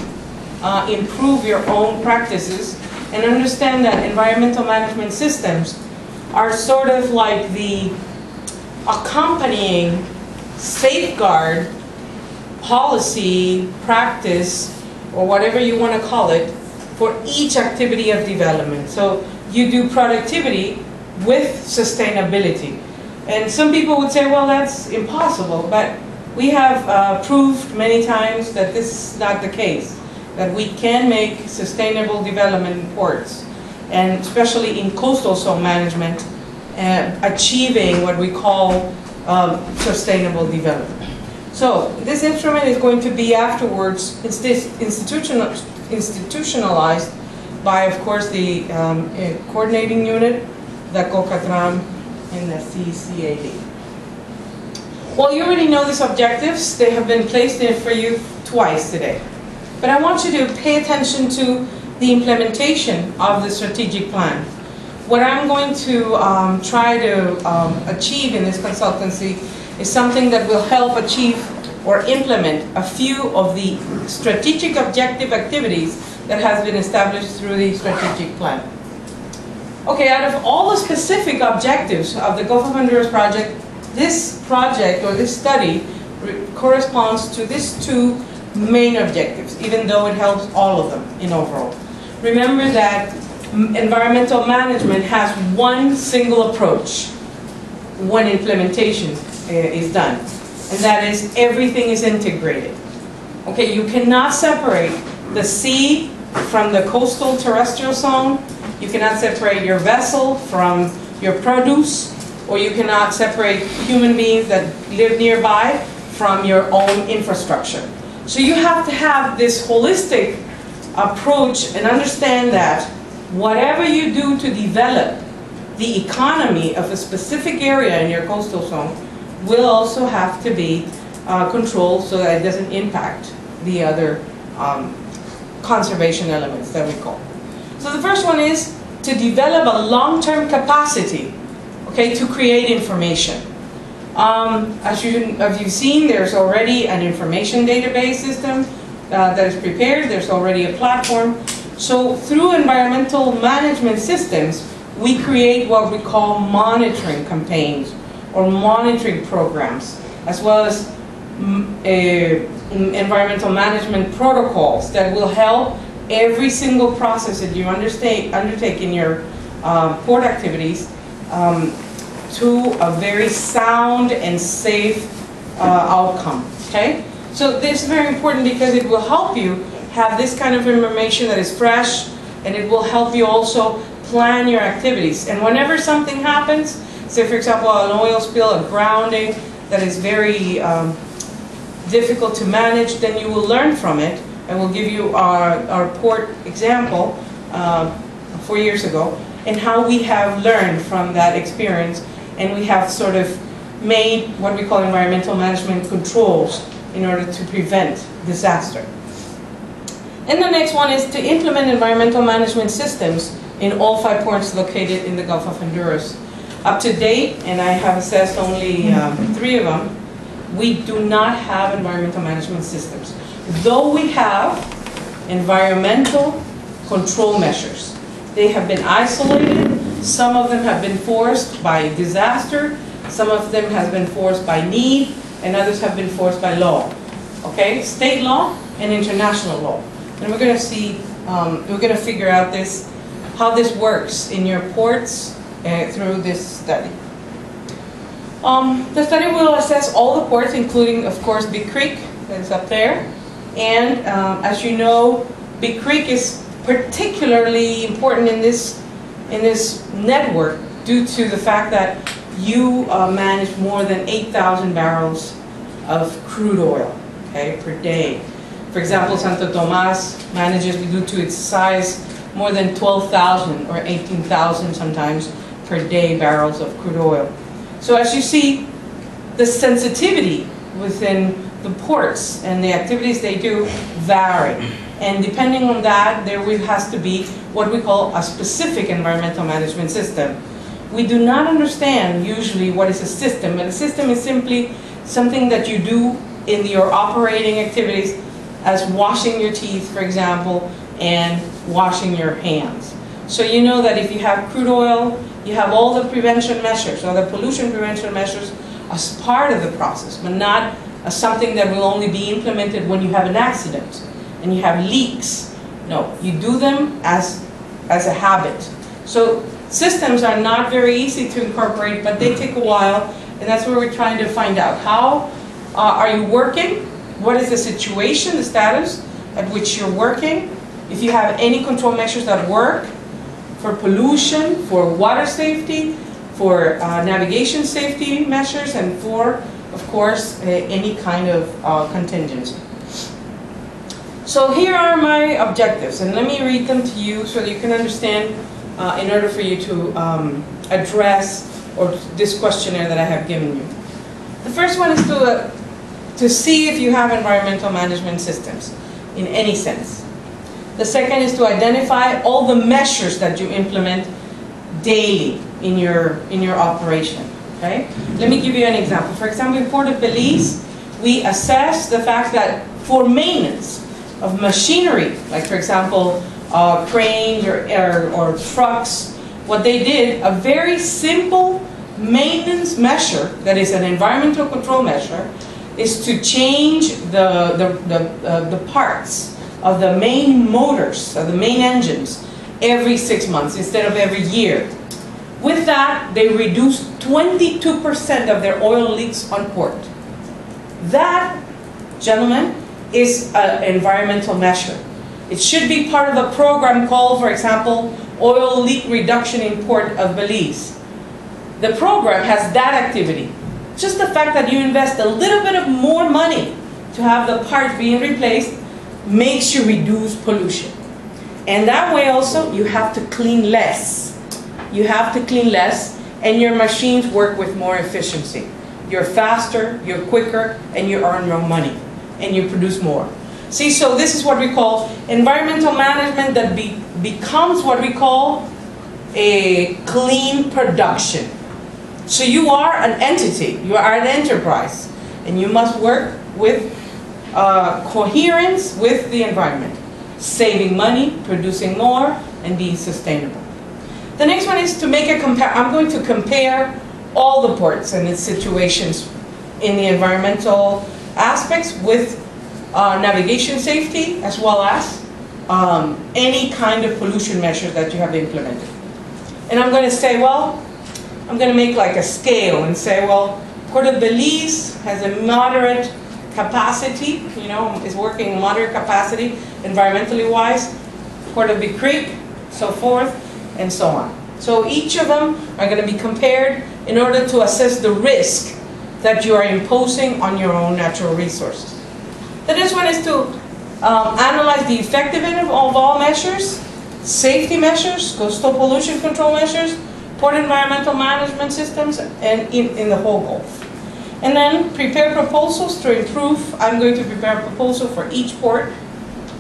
improve your own practices and understand that environmental management systems are sort of like the accompanying safeguard policy, practice, or whatever you want to call it, for each activity of development. So you do productivity with sustainability. And some people would say, well, that's impossible, but we have proved many times that this is not the case, that we can make sustainable development in ports, and especially in coastal zone management, achieving what we call sustainable development. So this instrument is going to be afterwards institutionalized by, of course, the coordinating unit, the COCATRAM, and the CCAD. Well, you already know these objectives. They have been placed in for you twice today. But I want you to pay attention to the implementation of the strategic plan. What I'm going to try to achieve in this consultancy is something that will help achieve or implement a few of the strategic objective activities that has been established through the strategic plan. Okay, out of all the specific objectives of the Gulf of Honduras project, this project or this study corresponds to these two main objectives, even though it helps all of them in overall. Remember that environmental management has one single approach when implementation is done, and that is everything is integrated. Okay, you cannot separate the sea from the coastal terrestrial zone, you cannot separate your vessel from your produce, or you cannot separate human beings that live nearby from your own infrastructure. So you have to have this holistic approach and understand that whatever you do to develop the economy of a specific area in your coastal zone will also have to be controlled so that it doesn't impact the other conservation elements that we call. So the first one is to develop a long-term capacity, okay, to create information. As you've seen, there's already an information database system that is prepared. There's already a platform. So through environmental management systems, we create what we call monitoring campaigns or monitoring programs, as well as environmental management protocols that will help every single process that you undertake in your port activities to a very sound and safe outcome, okay? So this is very important because it will help you have this kind of information that is fresh, and it will help you also plan your activities. And whenever something happens, say for example an oil spill, a grounding that is very difficult to manage, then you will learn from it. And we'll give you our port example 4 years ago, and how we have learned from that experience, and we have sort of made what we call environmental management controls in order to prevent disaster. And the next one is to implement environmental management systems in all 5 ports located in the Gulf of Honduras. Up to date, and I have assessed only 3 of them, we do not have environmental management systems. Though we have environmental control measures. They have been isolated, some of them have been forced by disaster, some of them have been forced by need, and others have been forced by law. Okay, state law and international law. And we're going to see, we're going to figure out this, how this works in your ports through this study. The study will assess all the ports, including, of course, Big Creek, that is up there. And as you know, Big Creek is particularly important in this network due to the fact that you manage more than 8,000 barrels of crude oil, okay, per day. For example, Santo Tomas manages, due to its size, more than 12,000 or 18,000 sometimes per day barrels of crude oil. So as you see, the sensitivity within the ports and the activities they do vary. And depending on that, there has to be what we call a specific environmental management system. We do not understand usually what is a system, and a system is simply something that you do in your operating activities, as washing your teeth, for example, and washing your hands. So you know that if you have crude oil, you have all the prevention measures, or the pollution prevention measures, as part of the process, but not as something that will only be implemented when you have an accident and you have leaks. No, you do them as a habit. So systems are not very easy to incorporate, but they take a while, and that's where we're trying to find out. How are you working? What is the situation, the status at which you're working? If you have any control measures that work for pollution, for water safety, for navigation safety measures, and for, of course, any kind of contingency. So here are my objectives, and let me read them to you so that you can understand in order for you to address this questionnaire that I have given you. The first one is to see if you have environmental management systems in any sense. The second is to identify all the measures that you implement daily in your operation. Okay? Let me give you an example. For example, in Port of Belize, we assess the fact that for maintenance of machinery, like for example, cranes or trucks, what they did, a very simple maintenance measure, that is an environmental control measure, is to change the parts of the main motors, of the main engines, every 6 months instead of every year. With that, they reduced 22% of their oil leaks on port. That, gentlemen, is an environmental measure. It should be part of a program called, for example, Oil Leak Reduction in Port of Belize. The program has that activity. Just the fact that you invest a little bit of more money to have the parts being replaced makes you reduce pollution. And that way also, you have to clean less. You have to clean less, and your machines work with more efficiency. You're faster, you're quicker, and you earn more money, and you produce more. See, so this is what we call environmental management that becomes what we call a clean production. So you are an entity, you are an enterprise, and you must work with coherence with the environment, saving money, producing more, and being sustainable. The next one is to make a I'm going to compare all the ports and its situations in the environmental aspects with navigation safety, as well as any kind of pollution measures that you have implemented. And I'm going to say, well, I'm going to make like a scale and say, well, Port of Belize has a moderate capacity, you know, is working moderate capacity environmentally wise. Port of Big Creek, so forth, and so on. So each of them are going to be compared in order to assess the risk that you are imposing on your own natural resources. The next one is to analyze the effectiveness of all measures, safety measures, coastal pollution control measures, port environmental management systems, and in the whole Gulf. And then prepare proposals to improve. I'm going to prepare a proposal for each port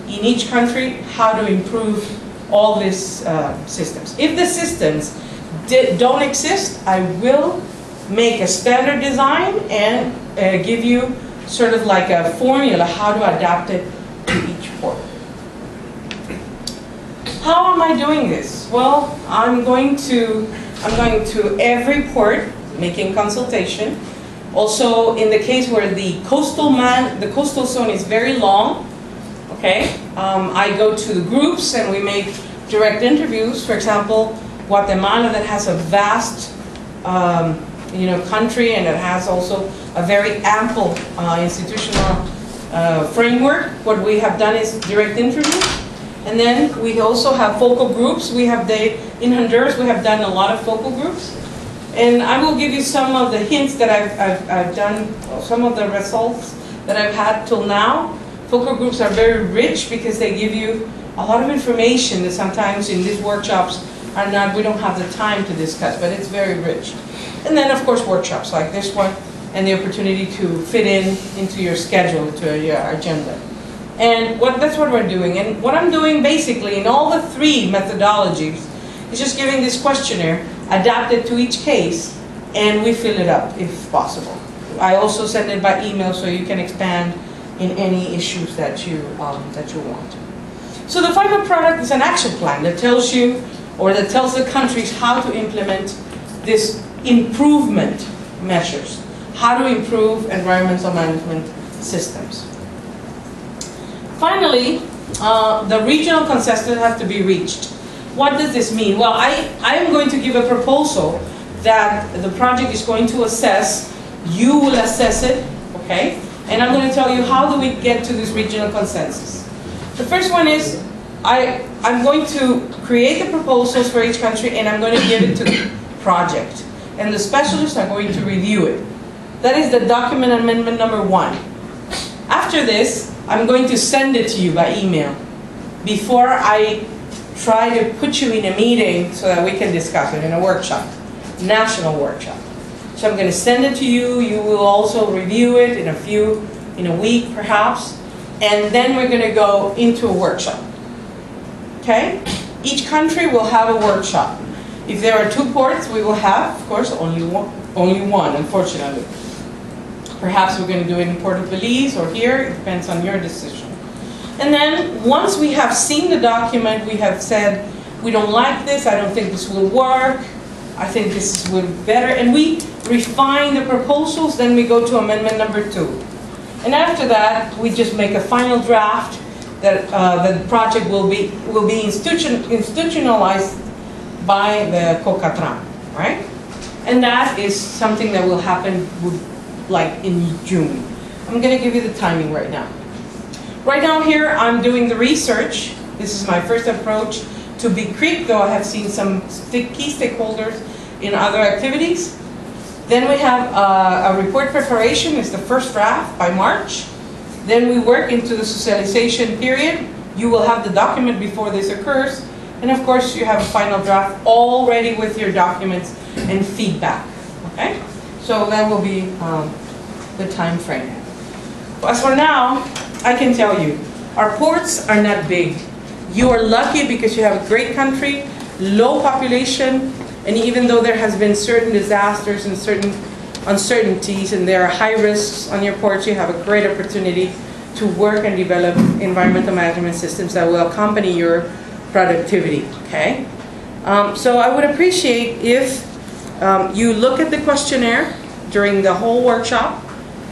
in each country, how to improve all these systems. If the systems don't exist, I will make a standard design and give you sort of like a formula how to adapt it to each port. How am I doing this? Well, I'm going to every port, making consultation. Also, in the case where the coastal zone is very long, okay, I go to the groups and we make direct interviews. For example, Guatemala, that has a vast country, and it has also a very ample institutional framework. What we have done is direct interviews. And then we also have focal groups. In Honduras, we have done a lot of focal groups. And I will give you some of the hints that I've done, some of the results that I've had till now. Focal groups are very rich because they give you a lot of information that sometimes in these workshops we don't have the time to discuss, but it's very rich. And then, of course, workshops like this one, and the opportunity to fit into your schedule, to your agenda. And that's what we're doing. And what I'm doing basically in all the three methodologies is just giving this questionnaire adapted to each case, and we fill it up if possible. I also send it by email so you can expand in any issues that you want. So the final product is an action plan that tells you, or that tells the countries how to implement this improvement measures, how to improve environmental management systems. Finally, the regional consensus has to be reached. What does this mean? Well, I am going to give a proposal that the project is going to assess. You will assess it, okay? And I'm going to tell you how do we get to this regional consensus. The first one is I'm going to create the proposals for each country, and I'm going to give it to the project. And the specialists are going to review it. That is the document amendment number 1. After this, I'm going to send it to you by email before I try to put you in a meeting so that we can discuss it in a workshop, national workshop. So I'm going to send it to you. You will also review it in a week perhaps, and then we're going to go into a workshop. Okay? Each country will have a workshop. If there are 2 ports, we will have, of course, only one, unfortunately. Perhaps we're going to do it in Port of Belize or here. It depends on your decision. And then once we have seen the document, we have said, we don't like this, I don't think this will work, I think this will be better, and we refine the proposals, then we go to amendment number 2. And after that, we just make a final draft that the project will be institutionalized by the COCATRAM, right? And that is something that will happen like in June. I'm going to give you the timing right now. Right now here, I'm doing the research. This is my first approach to Big Creek, though I have seen some key stakeholders in other activities. Then we have a report preparation. It's the first draft by March. Then we work into the socialization period. You will have the document before this occurs. And of course, you have a final draft all ready with your documents and feedback. Okay? So that will be the time frame. As for now, I can tell you, our ports are not big. You are lucky because you have a great country, low population, and even though there has been certain disasters and certain uncertainties and there are high risks on your ports, you have a great opportunity to work and develop environmental management systems that will accompany your productivity, okay? So I would appreciate if you look at the questionnaire during the whole workshop,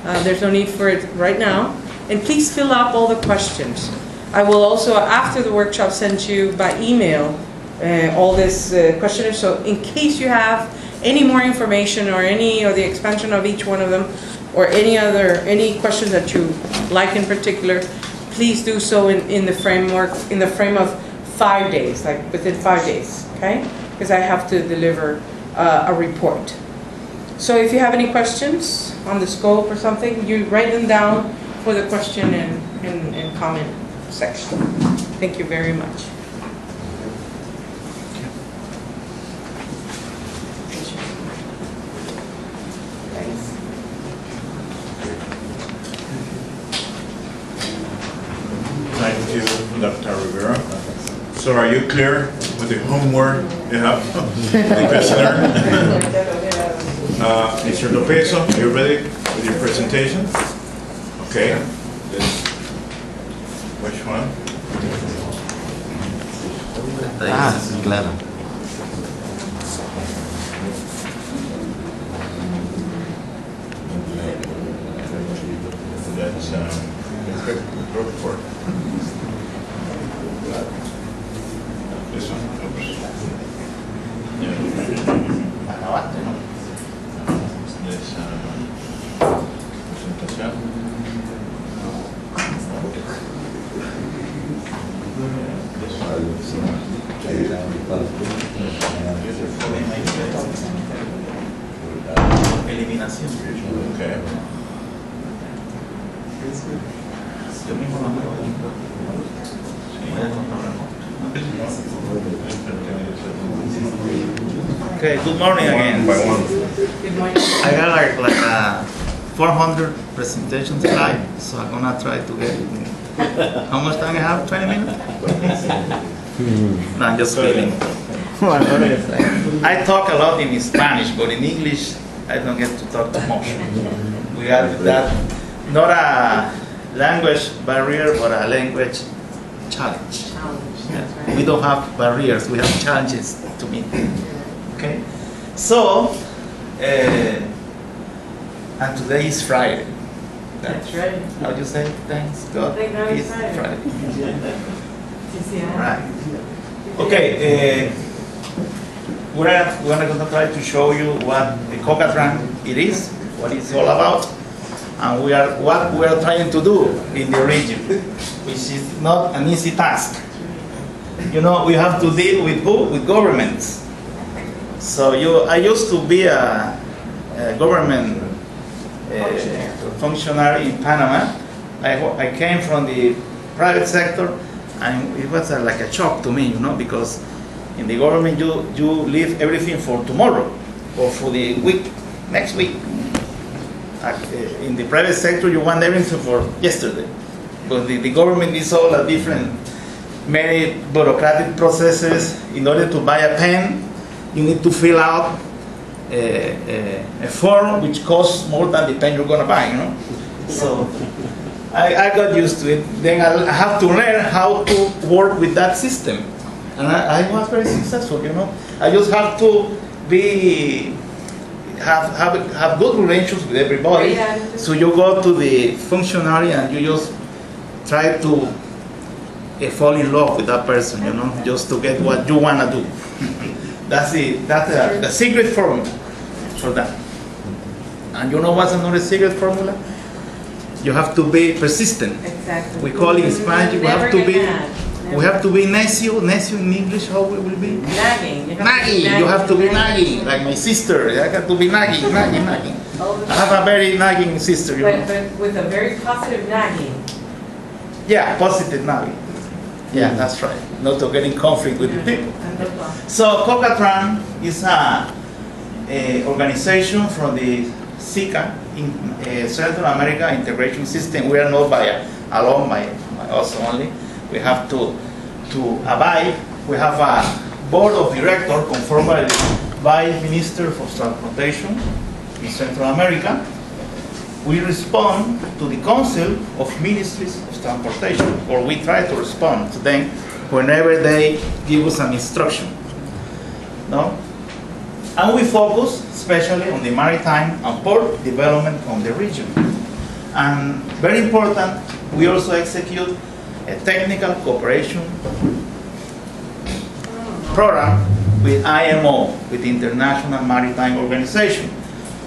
There's no need for it right now. And please fill up all the questions. I will also, after the workshop, send you by email all this questionnaire. So in case you have any more information or the expansion of each one of them, or any questions that you like in particular, please do so in the frame of 5 days, like within 5 days, okay? Because I have to deliver a report. So if you have any questions on the scope or something, you write them down for the question and comment section. Thank you very much. Thank you, Dr. Rivera. So are you clear with the homework you have? The questionnaire? Mr. Lopezo, are you ready with your presentation? Okay. Which one? Sí, claro. That's report. This one. Oops. Yeah. This presentación. Eliminación. Okay. Yo mismo lo hago. Okay, good morning again. One by one. Good morning. I got like 400 presentation slides, so I'm gonna try to get it in. How much time I have? 20 minutes? No, I'm just kidding. I talk a lot in Spanish, but in English I don't get to talk too much. We have that, not a language barrier, but a language challenge. Yeah. We don't have barriers, we have challenges to meet. Okay? So, and today is Friday. That's right. How do you say thanks God? Thank God it's It's Friday. Right. Okay, we're going to try to show you what the Cocatran it is, what it's all about, and what we are trying to do in the region, which is not an easy task. You know, we have to deal with who? With governments. So I used to be a government functionary in Panama. I came from the private sector, and it was like a shock to me, you know, because in the government you leave everything for tomorrow or for the next week. In the private sector you want everything for yesterday, but the government is all a different, many bureaucratic processes. In order to buy a pen, you need to fill out a form which costs more than the pen you're going to buy, you know. So I got used to it. Then I have to learn how to work with that system, and I was very successful, you know. I just have to have good relations with everybody. So you go to the functionary and you just try to fall in love with that person, you know, just to get what you want to do. That's the secret formula for that. And you know what's another secret formula? You have to be persistent. Exactly. We call it in Spanish, we have to be necio. Necio in English, how it will be? Nagging. Nagging. You have to be nagging, like my sister. I have to be nagging. I have a very nagging sister, you know. But with a very positive nagging. Yeah, positive nagging. Yeah, that's right. Not to get in conflict with the people. So Cocatran is a organization from the SICA, in Central America Integration System. We are not alone by us only. We have to abide. We have a board of directors conformed by Minister for Transportation in Central America. We respond to the Council of Ministries of Transportation, or we try to respond to them whenever they give us an instruction. No? And we focus especially on the maritime and port development of the region. And very important, we also execute a technical cooperation program with IMO, with the International Maritime Organization.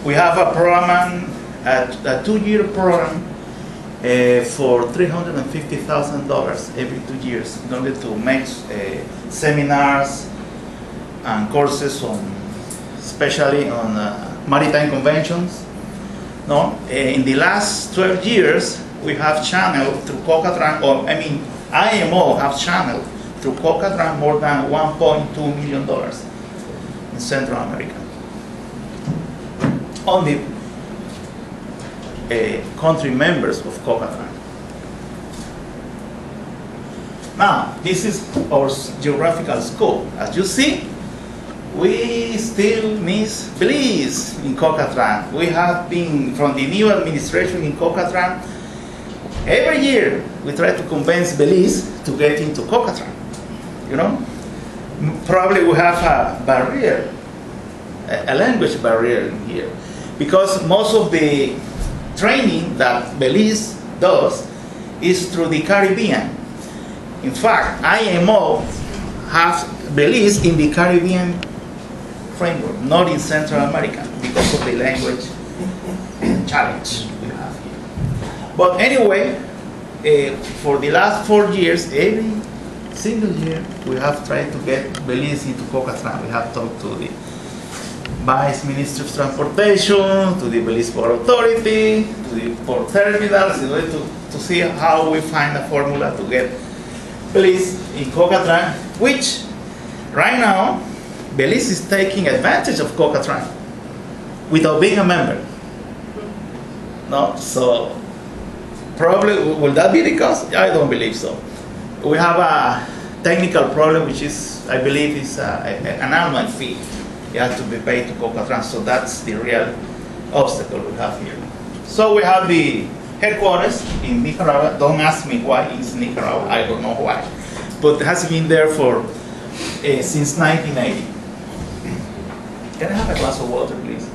We have a program, a 2-year program for $350,000 every 2 years in order to make seminars and courses on, especially on maritime conventions. No, in the last 12 years, we have channeled through COCATRAN, IMO have channeled through COCATRAN more than $1.2 million in Central America. Only country members of COCATRAN. Now, this is our geographical scope. As you see, we still miss Belize in COCATRAN. We have been, from the new administration in COCATRAN, every year we try to convince Belize to get into COCATRAN. You know, probably we have a barrier, a language barrier in here, because most of the training that Belize does is through the Caribbean. In fact, IMO has Belize in the Caribbean framework, not in Central America, because of the language challenge we have here. But anyway, for the last 4 years, every single year, we have tried to get Belize into COCATRAN. We have talked to the Vice Minister of Transportation, to the Belize Port Authority, to the port terminals, in order to see how we find a formula to get Belize in COCATRAN, which right now, Belize is taking advantage of COCATRAN without being a member. No, so probably will that be the cause? I don't believe so. We have a technical problem, which is, I believe, is an annual fee. It has to be paid to COCATRAN, so that's the real obstacle we have here. So we have the headquarters in Nicaragua. Don't ask me why it's Nicaragua. I don't know why, but it has been there for since 1980. Can I have a glass of water, please?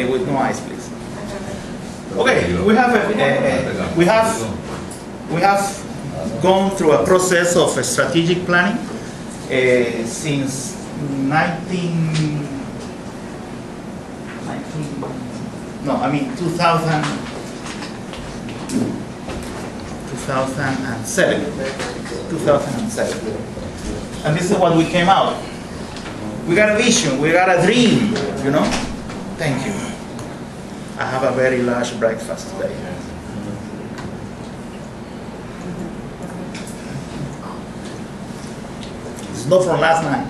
With no ice, please. Okay, we have gone through a process of strategic planning since 2007. And this is what we came out. We got a vision, we got a dream, you know? Thank you. I have a very large breakfast today. It's not from last night.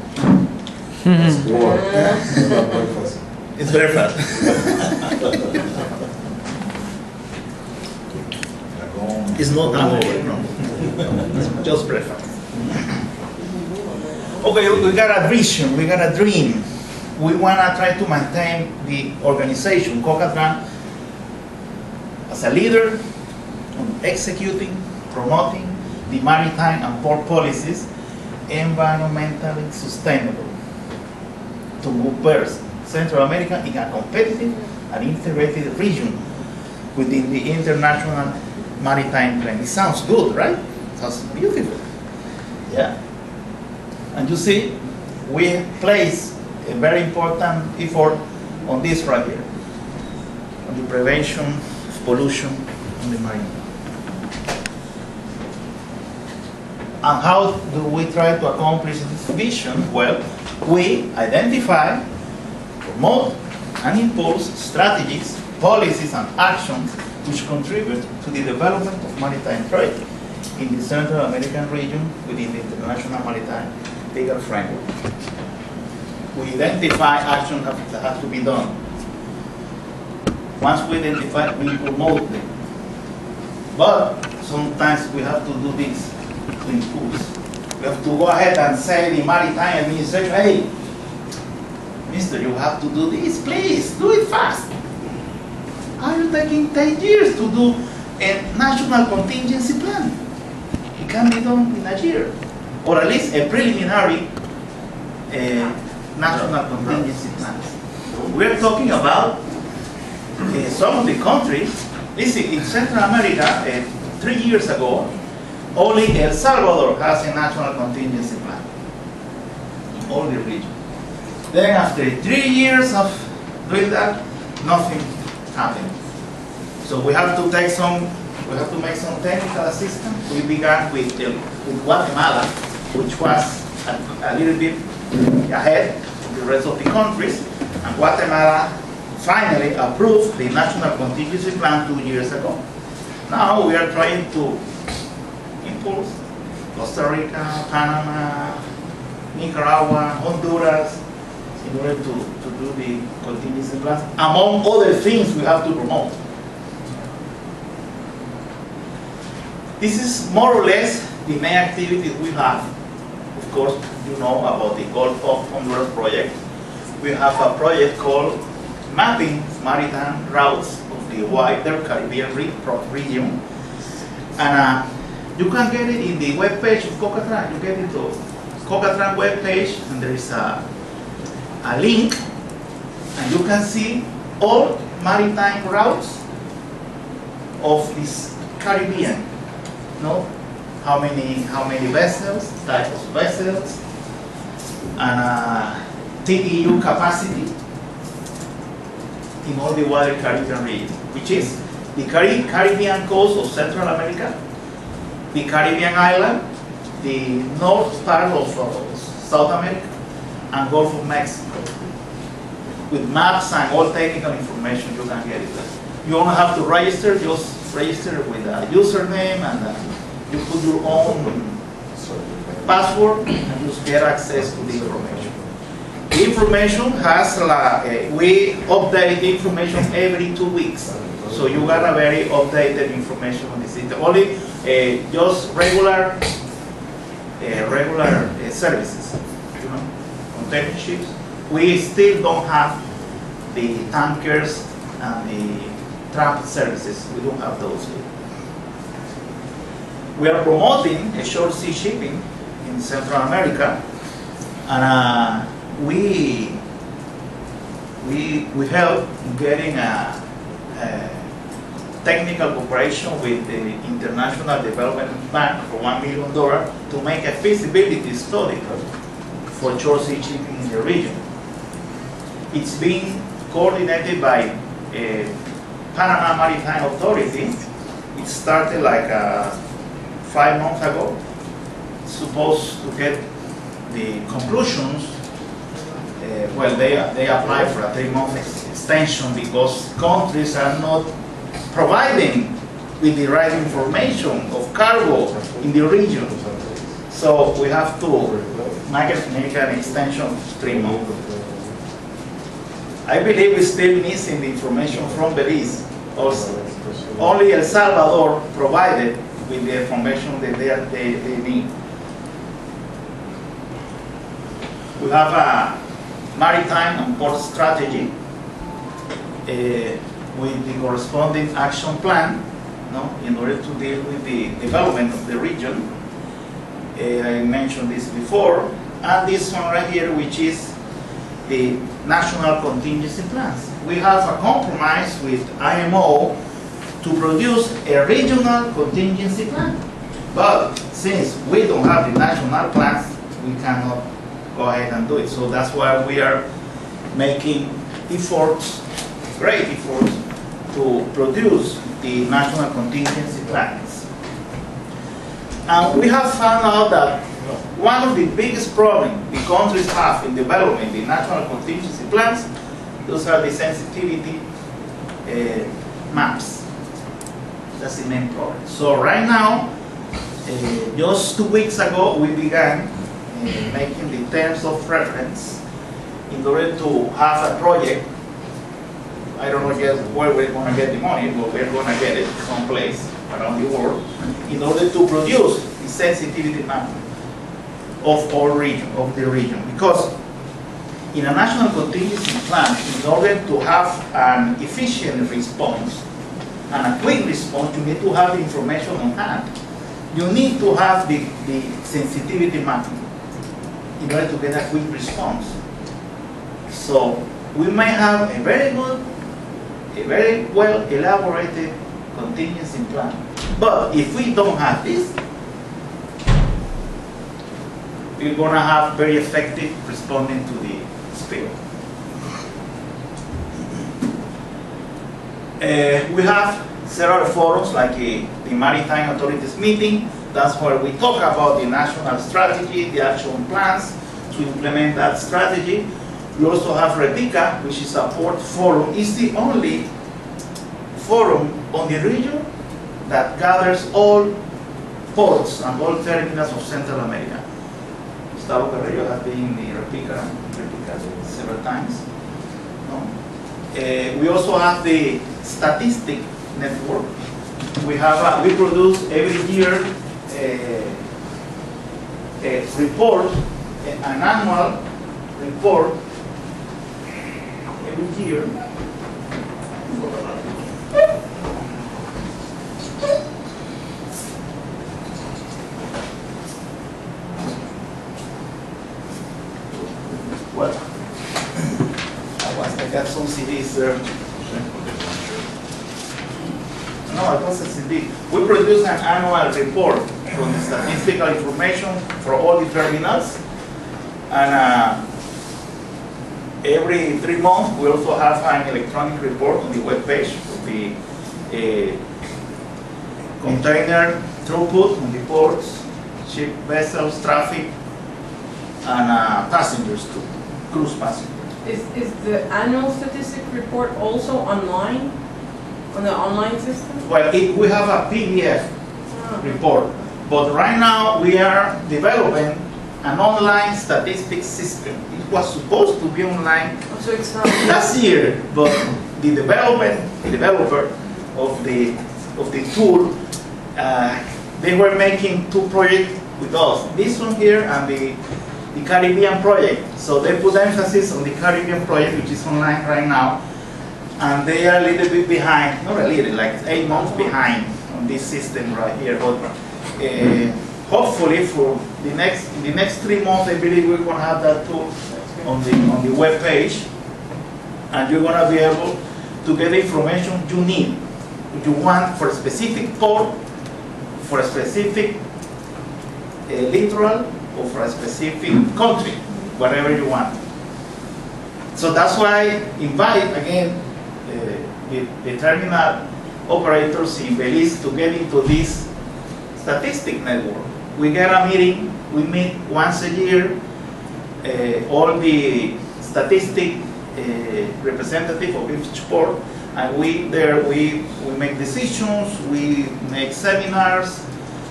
It's breakfast. It's not hangover, no. It's just breakfast. Okay, we got a vision, we got a dream. We want to try to maintain the organization, COCATRAN, as a leader on executing, promoting the maritime and port policies environmentally sustainable to move first Central America in a competitive and integrated region within the international maritime trend. It sounds good, right? It sounds beautiful. Yeah. And you see, we place a very important effort on this right here, on the prevention of pollution on the marine. And how do we try to accomplish this vision? Well, we identify, promote, and impose strategies, policies, and actions which contribute to the development of maritime trade in the Central American region within the international maritime legal framework. We identify actions that have to be done. Once we identify, we promote them. But sometimes we have to do this to impose. We have to go ahead and say the maritime administration, hey, mister, you have to do this, please, do it fast. Are you taking 10 years to do a national contingency plan? It can be done in a year, or at least a preliminary national contingency plans. We're talking about some of the countries Listen, in Central America, 3 years ago, only El Salvador has a national contingency plan in all the region. Then after 3 years of doing that, nothing happened. So we have to make some technical assistance. We began with Guatemala, which was a little bit ahead of the rest of the countries, and Guatemala finally approved the national contingency plan 2 years ago. Now we are trying to impulse Costa Rica, Panama, Nicaragua, Honduras, in order to do the contingency plans, among other things we have to promote. This is more or less the main activities we have. Of course, you know about the Gulf of Honduras project. We have a project called Mapping Maritime Routes of the wider Caribbean region. And you can get it in the webpage of COCATRAN. You get it to COCATRAN webpage, and there is a link, and you can see all maritime routes of this Caribbean. No, how many vessels, types of vessels, and TEU capacity in all the wider Caribbean region, which is the Caribbean coast of Central America, the Caribbean island, the north part of South America, and Gulf of Mexico. With maps and all technical information, you can get it there. You don't have to register, just register with a username, and you put your own password and just get access to the information. The information has, we update the information every 2 weeks. So you got a very updated information on the system. Only just regular services, you know, container ships. We still don't have the tankers and the tramp services. We don't have those yet. We are promoting a short sea shipping in Central America, and we help getting a technical cooperation with the International Development Bank for $1 million to make a feasibility study for short sea shipping in the region. It's being coordinated by Panama Maritime Authority. It started like 5 months ago. It's supposed to get the conclusions. Well, they applied for a 3-month extension because countries are not providing with the right information of cargo in the region. So we have to make an extension of 3 months. I believe we're still missing the information from Belize also. Only El Salvador provided with the information that they need. We have a maritime and port strategy with the corresponding action plan, no, in order to deal with the development of the region. I mentioned this before, and this one right here, which is the national contingency plans. We have a compromise with IMO to produce a regional contingency plan. But since we don't have the national plans, we cannot go ahead and do it. So that's why we are making efforts, great efforts, to produce the national contingency plans. And we have found out that one of the biggest problems the countries have in developing the national contingency plans, those are the sensitivity maps. That's the main problem. So right now, just 2 weeks ago, we began making the terms of reference in order to have a project. I don't know yet where we're going to get the money, but we're going to get it someplace around the world in order to produce the sensitivity map of the region. Because in a national contingency plan, in order to have an efficient response and a quick response, you need to have the information on hand. You need to have the sensitivity mapping in order to get a quick response. So we may have a very well elaborated contingency plan. But if we don't have this, we're going to have very effective responding to the spill. We have several forums like the Maritime Authorities meeting. That's where we talk about the national strategy, the action plans to implement that strategy. We also have REPICA, which is a port forum. It's the only forum on the region that gathers all ports and all terminals of Central America. Gustavo Carrillo has been in the REPICA several times. No? We also have the statistic network. We produce every year a report, an annual report every year. Well, I got some CDs there. No, it was a CD. We produce an annual report from the statistical information for all the terminals. And every 3 months, we also have an electronic report on the web page of the container throughput on the ports, ship vessels, traffic, and passengers too, cruise passengers. Is the annual statistic report also online, on the online system? Well, we have a PDF report, but right now we are developing an online statistics system. It was supposed to be online So it's not. last year, but the developer of the tool, they were making 2 projects with us. This one here and the Caribbean project. So they put emphasis on the Caribbean project, which is online right now, and they are a little bit behind, not a little, like 8 months behind on this system right here. But hopefully for the next 3 months, I believe we're going to have that tool on the web page, and you're going to be able to get the information you need, you want for a specific port, for a specific littoral, or for a specific country, whatever you want. So that's why I invite again the terminal operators in Belize to get into this statistic network. We get a meeting, we meet once a year, all the statistic representative of each port, and we make decisions, we make seminars,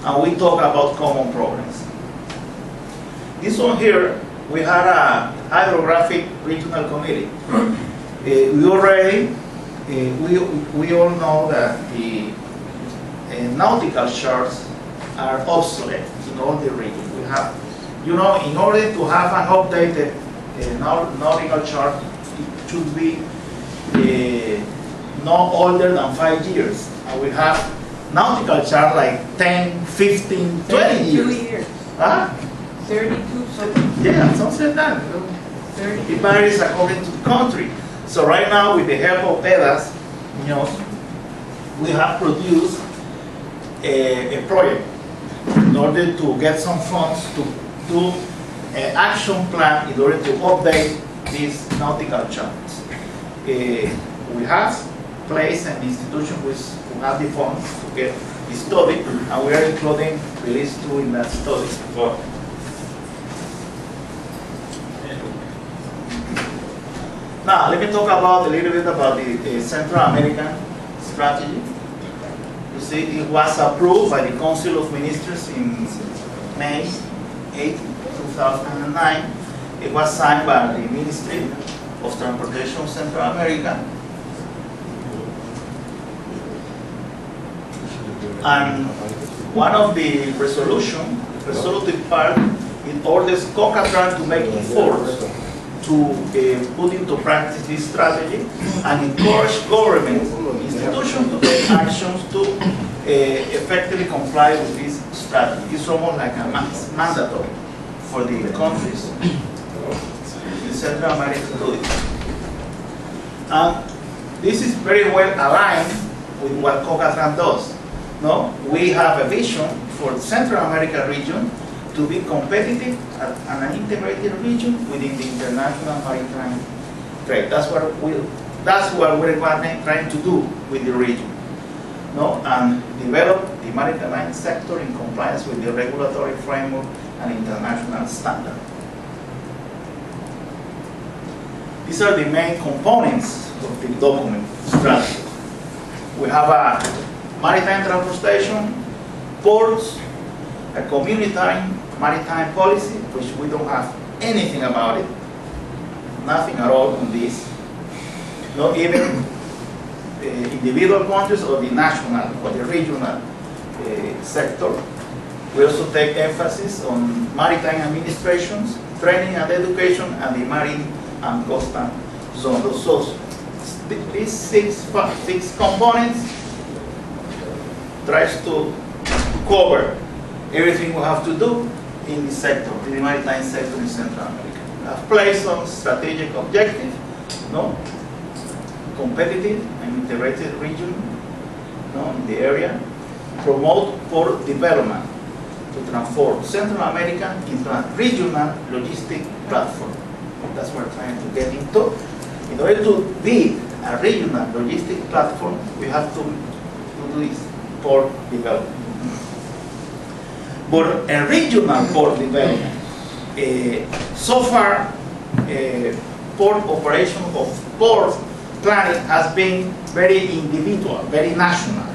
and we talk about common problems. This one here, we had a hydrographic regional committee. We all know that the nautical charts are obsolete in all the regions. We have, in order to have an updated nautical chart, it should be no older than 5 years. And we have nautical chart like 10, 15, 20 years. 32 years. Huh? 32 something. Yeah, something like that. 30. It varies according to the country. So right now, with the help of EDAS, we have produced a project in order to get some funds to do an action plan in order to update these nautical charts. We have placed an institution who have the funds to get the study, and we are including Belize 2 in that study. Now, let me talk a little bit about the Central American strategy. You see, it was approved by the Council of Ministers in May 8, 2009. It was signed by the Ministry of Transportation of Central America. And one of the resolutive part, it orders COCATRAN to make efforts to put into practice this strategy and encourage government institutions to take actions to effectively comply with this strategy. It's almost like a mandatory for the countries in Central America to do it. And this is very well aligned with what COCATRAN does. No, we have a vision for the Central America region to be competitive and an integrated region within the international maritime trade. That's what we're trying to do with the region. No, and develop the maritime sector in compliance with the regulatory framework and international standard. These are the main components of the document strategy. We have a maritime transportation, ports, a community maritime policy, which we don't have anything about it, nothing at all on this, not even individual countries or the national or the regional sector. We also take emphasis on maritime administrations, training and education, and the marine and coastal zone. So these six components tries to cover everything we have to do in the sector, in the maritime sector in Central America. We have placed some strategic objectives, no? Competitive and integrated region, no, in the area, promote port development to transform Central America into a regional logistic platform. That's what we're trying to get into. In order to be a regional logistic platform, we have to do this port development. But a regional port development, so far, port operation of port planning has been very individual, very national.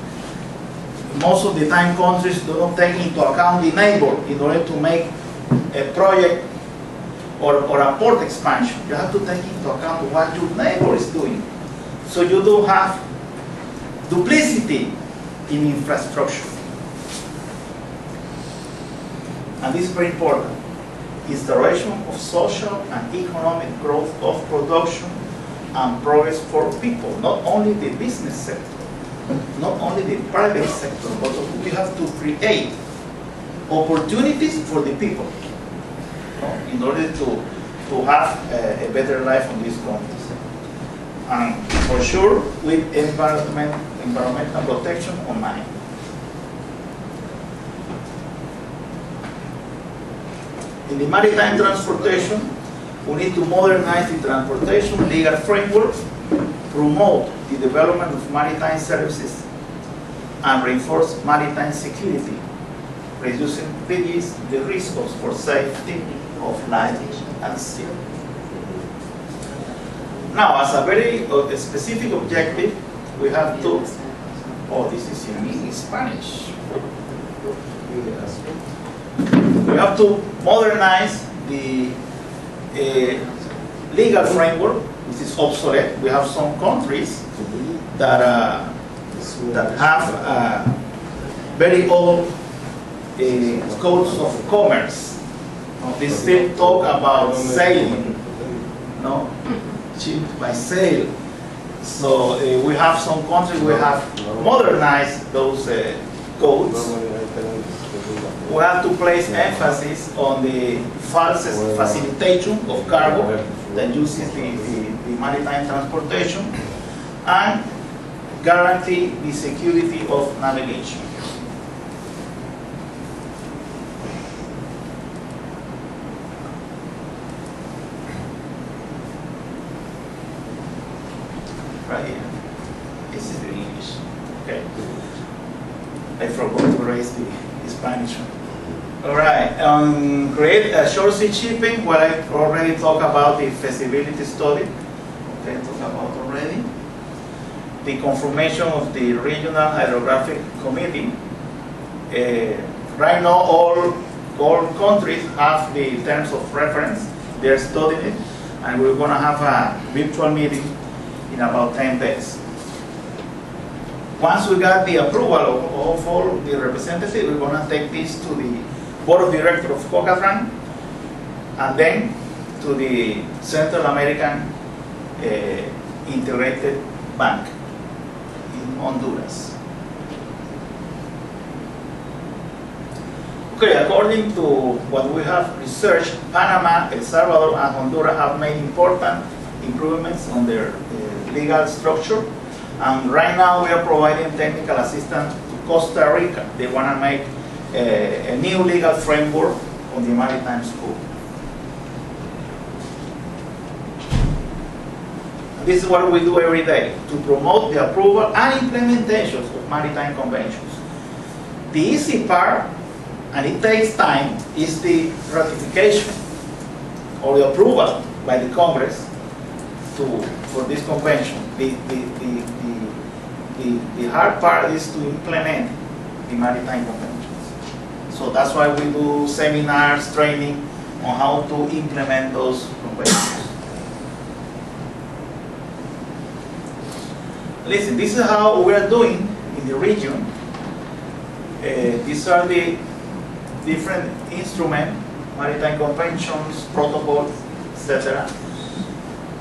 Most of the time, countries do not take into account the neighbor in order to make a project or a port expansion. You have to take into account what your neighbor is doing, so you don't have duplicity in infrastructure. And this is very important. Installation of social and economic growth of production and progress for people, not only the business sector, not only the private sector, but we have to create opportunities for the people, in order to have a better life on these countries. And for sure, with environmental protection on mind. In the maritime transportation, we need to modernize the transportation legal framework, promote the development of maritime services, and reinforce maritime security, reducing the risks for safety of life and sea. Now, as a very specific objective, we have to, this is in Spanish. We have to modernize the legal framework, which is obsolete. We have some countries that have very old codes of commerce. They still talk about sailing, no, ship by sail. So we have some countries we have modernized those codes. We have to place emphasis on the false facilitation of cargo that uses the maritime transportation, and guarantee the security of navigation. Right here. This is the English. Okay. I forgot to raise the Spanish one. All right. Create a short sea shipping. Well, I already talked about the feasibility study. Okay, talked about already. The confirmation of the Regional Hydrographic Committee. Right now, all countries have the terms of reference. They're studying it, and we're going to have a virtual meeting in about 10 days. Once we got the approval of all the representatives, we're going to take this to the Board of Directors of COCATRAN, and then to the Central American Integrated Bank in Honduras. Okay, according to what we have researched, Panama, El Salvador, and Honduras have made important improvements on their legal structure And right now we are providing technical assistance to Costa Rica. They want to make a new legal framework on the maritime school. This is what we do every day, to promote the approval and implementation of maritime conventions. The easy part, and it takes time, is the ratification or the approval by the Congress for this convention. The hard part is to implement the maritime conventions. So that's why we do seminars, training on how to implement those conventions. Listen, this is how we are doing in the region. These are the different instruments, maritime conventions, protocols, etc.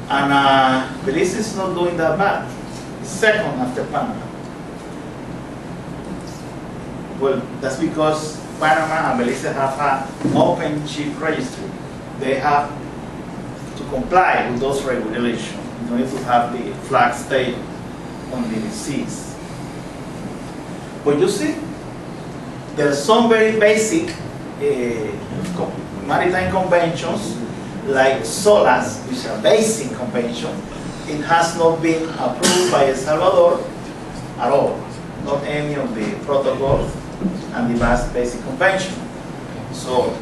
And Belize is not doing that bad. It's second after Panama. Well, that's because Panama and Belize have an open ship registry. They have to comply with those regulations. You need to have the flag state on the seas. But you see, there are some very basic maritime conventions, like SOLAS, which is a basic convention. It has not been approved by El Salvador at all, not any of the protocols and the vast basic convention. So,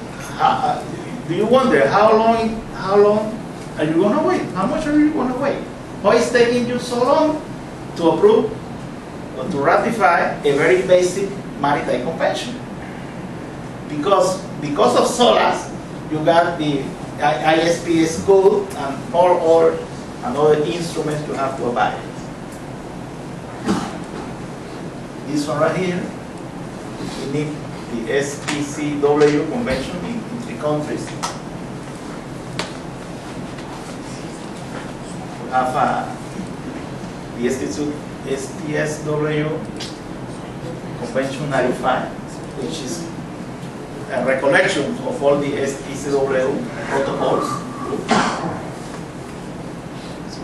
do you wonder how long are you going to wait? How much are you going to wait? Why is it taking you so long to approve or to ratify a very basic maritime convention? Because of SOLAS, you got the ISPS code and all other instruments you have to abide. This one right here, we need the SPCW convention in 3 countries. We have the SPSW Convention 95, which is a recollection of all the SPCW protocols.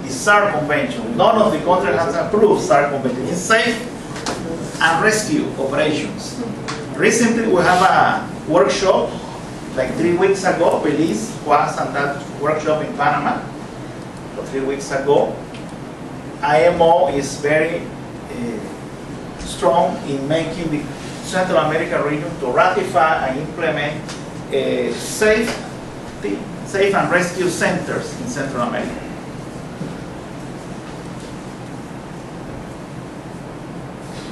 The SAR Convention, none of the countries has approved SAR Convention. It's safe and rescue operations. Recently we have a workshop, like 3 weeks ago, Belize was at that workshop in Panama, 3 weeks ago. IMO is very strong in making the Central America region to ratify and implement safe and rescue centers in Central America.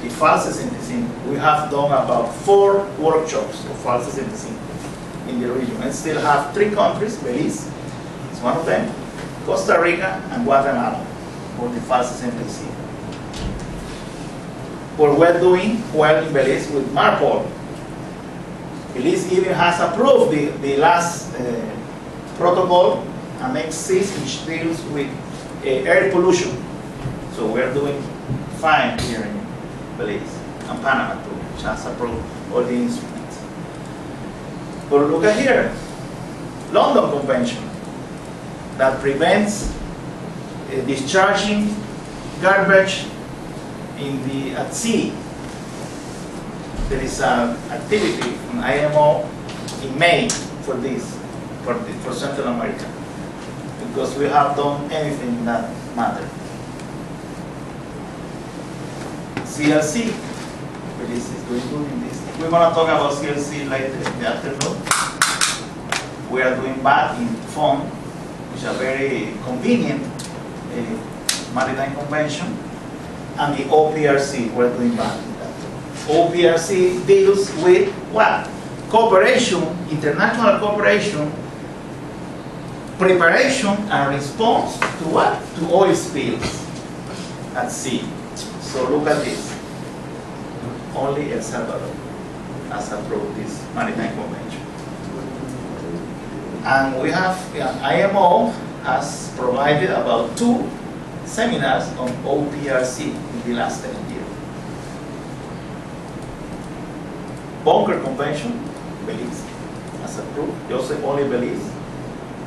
The falses in the scene, we have done about 4 workshops of falses in the scene in the region, and still have 3 countries, Belize is one of them, Costa Rica and Guatemala, for the falses in the scene. But we're doing well in Belize with MARPOL. Belize even has approved the last protocol, Annex 6, which deals with air pollution. So we're doing fine here in Belize, and Panama too, which has approved all the instruments. But look at here, London Convention, that prevents discharging garbage at sea. There is an activity from IMO in May for this, for Central America, because we have done anything in that matter. CLC, Belize is doing this. We're going to talk about CLC later in the afternoon. We are doing BAT in FON, which is a very convenient maritime convention, and the OPRC, we're doing BAT in that. OPRC deals with what? Cooperation, international cooperation, preparation and response to what? To oil spills at sea. So look at this. Only El Salvador has approved this maritime convention. And we have, IMO has provided about 2 seminars on OPRC in the last 10 years. Bunker Convention, Belize has approved, only Belize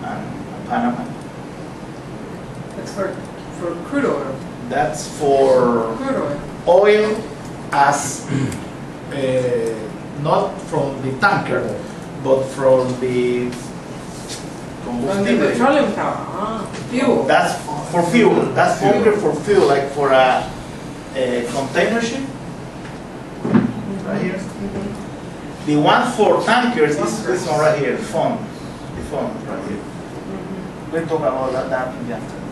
and Panama. That's for For crude oil. That's for Crude oil. oil as not from the tanker, but from the From the combustible. petroleum power. Fuel. That's for fuel. That's only for fuel, like for a container ship. Right here. The one for tankers is this one right here, the fund right here. We'll talk about that in the afternoon.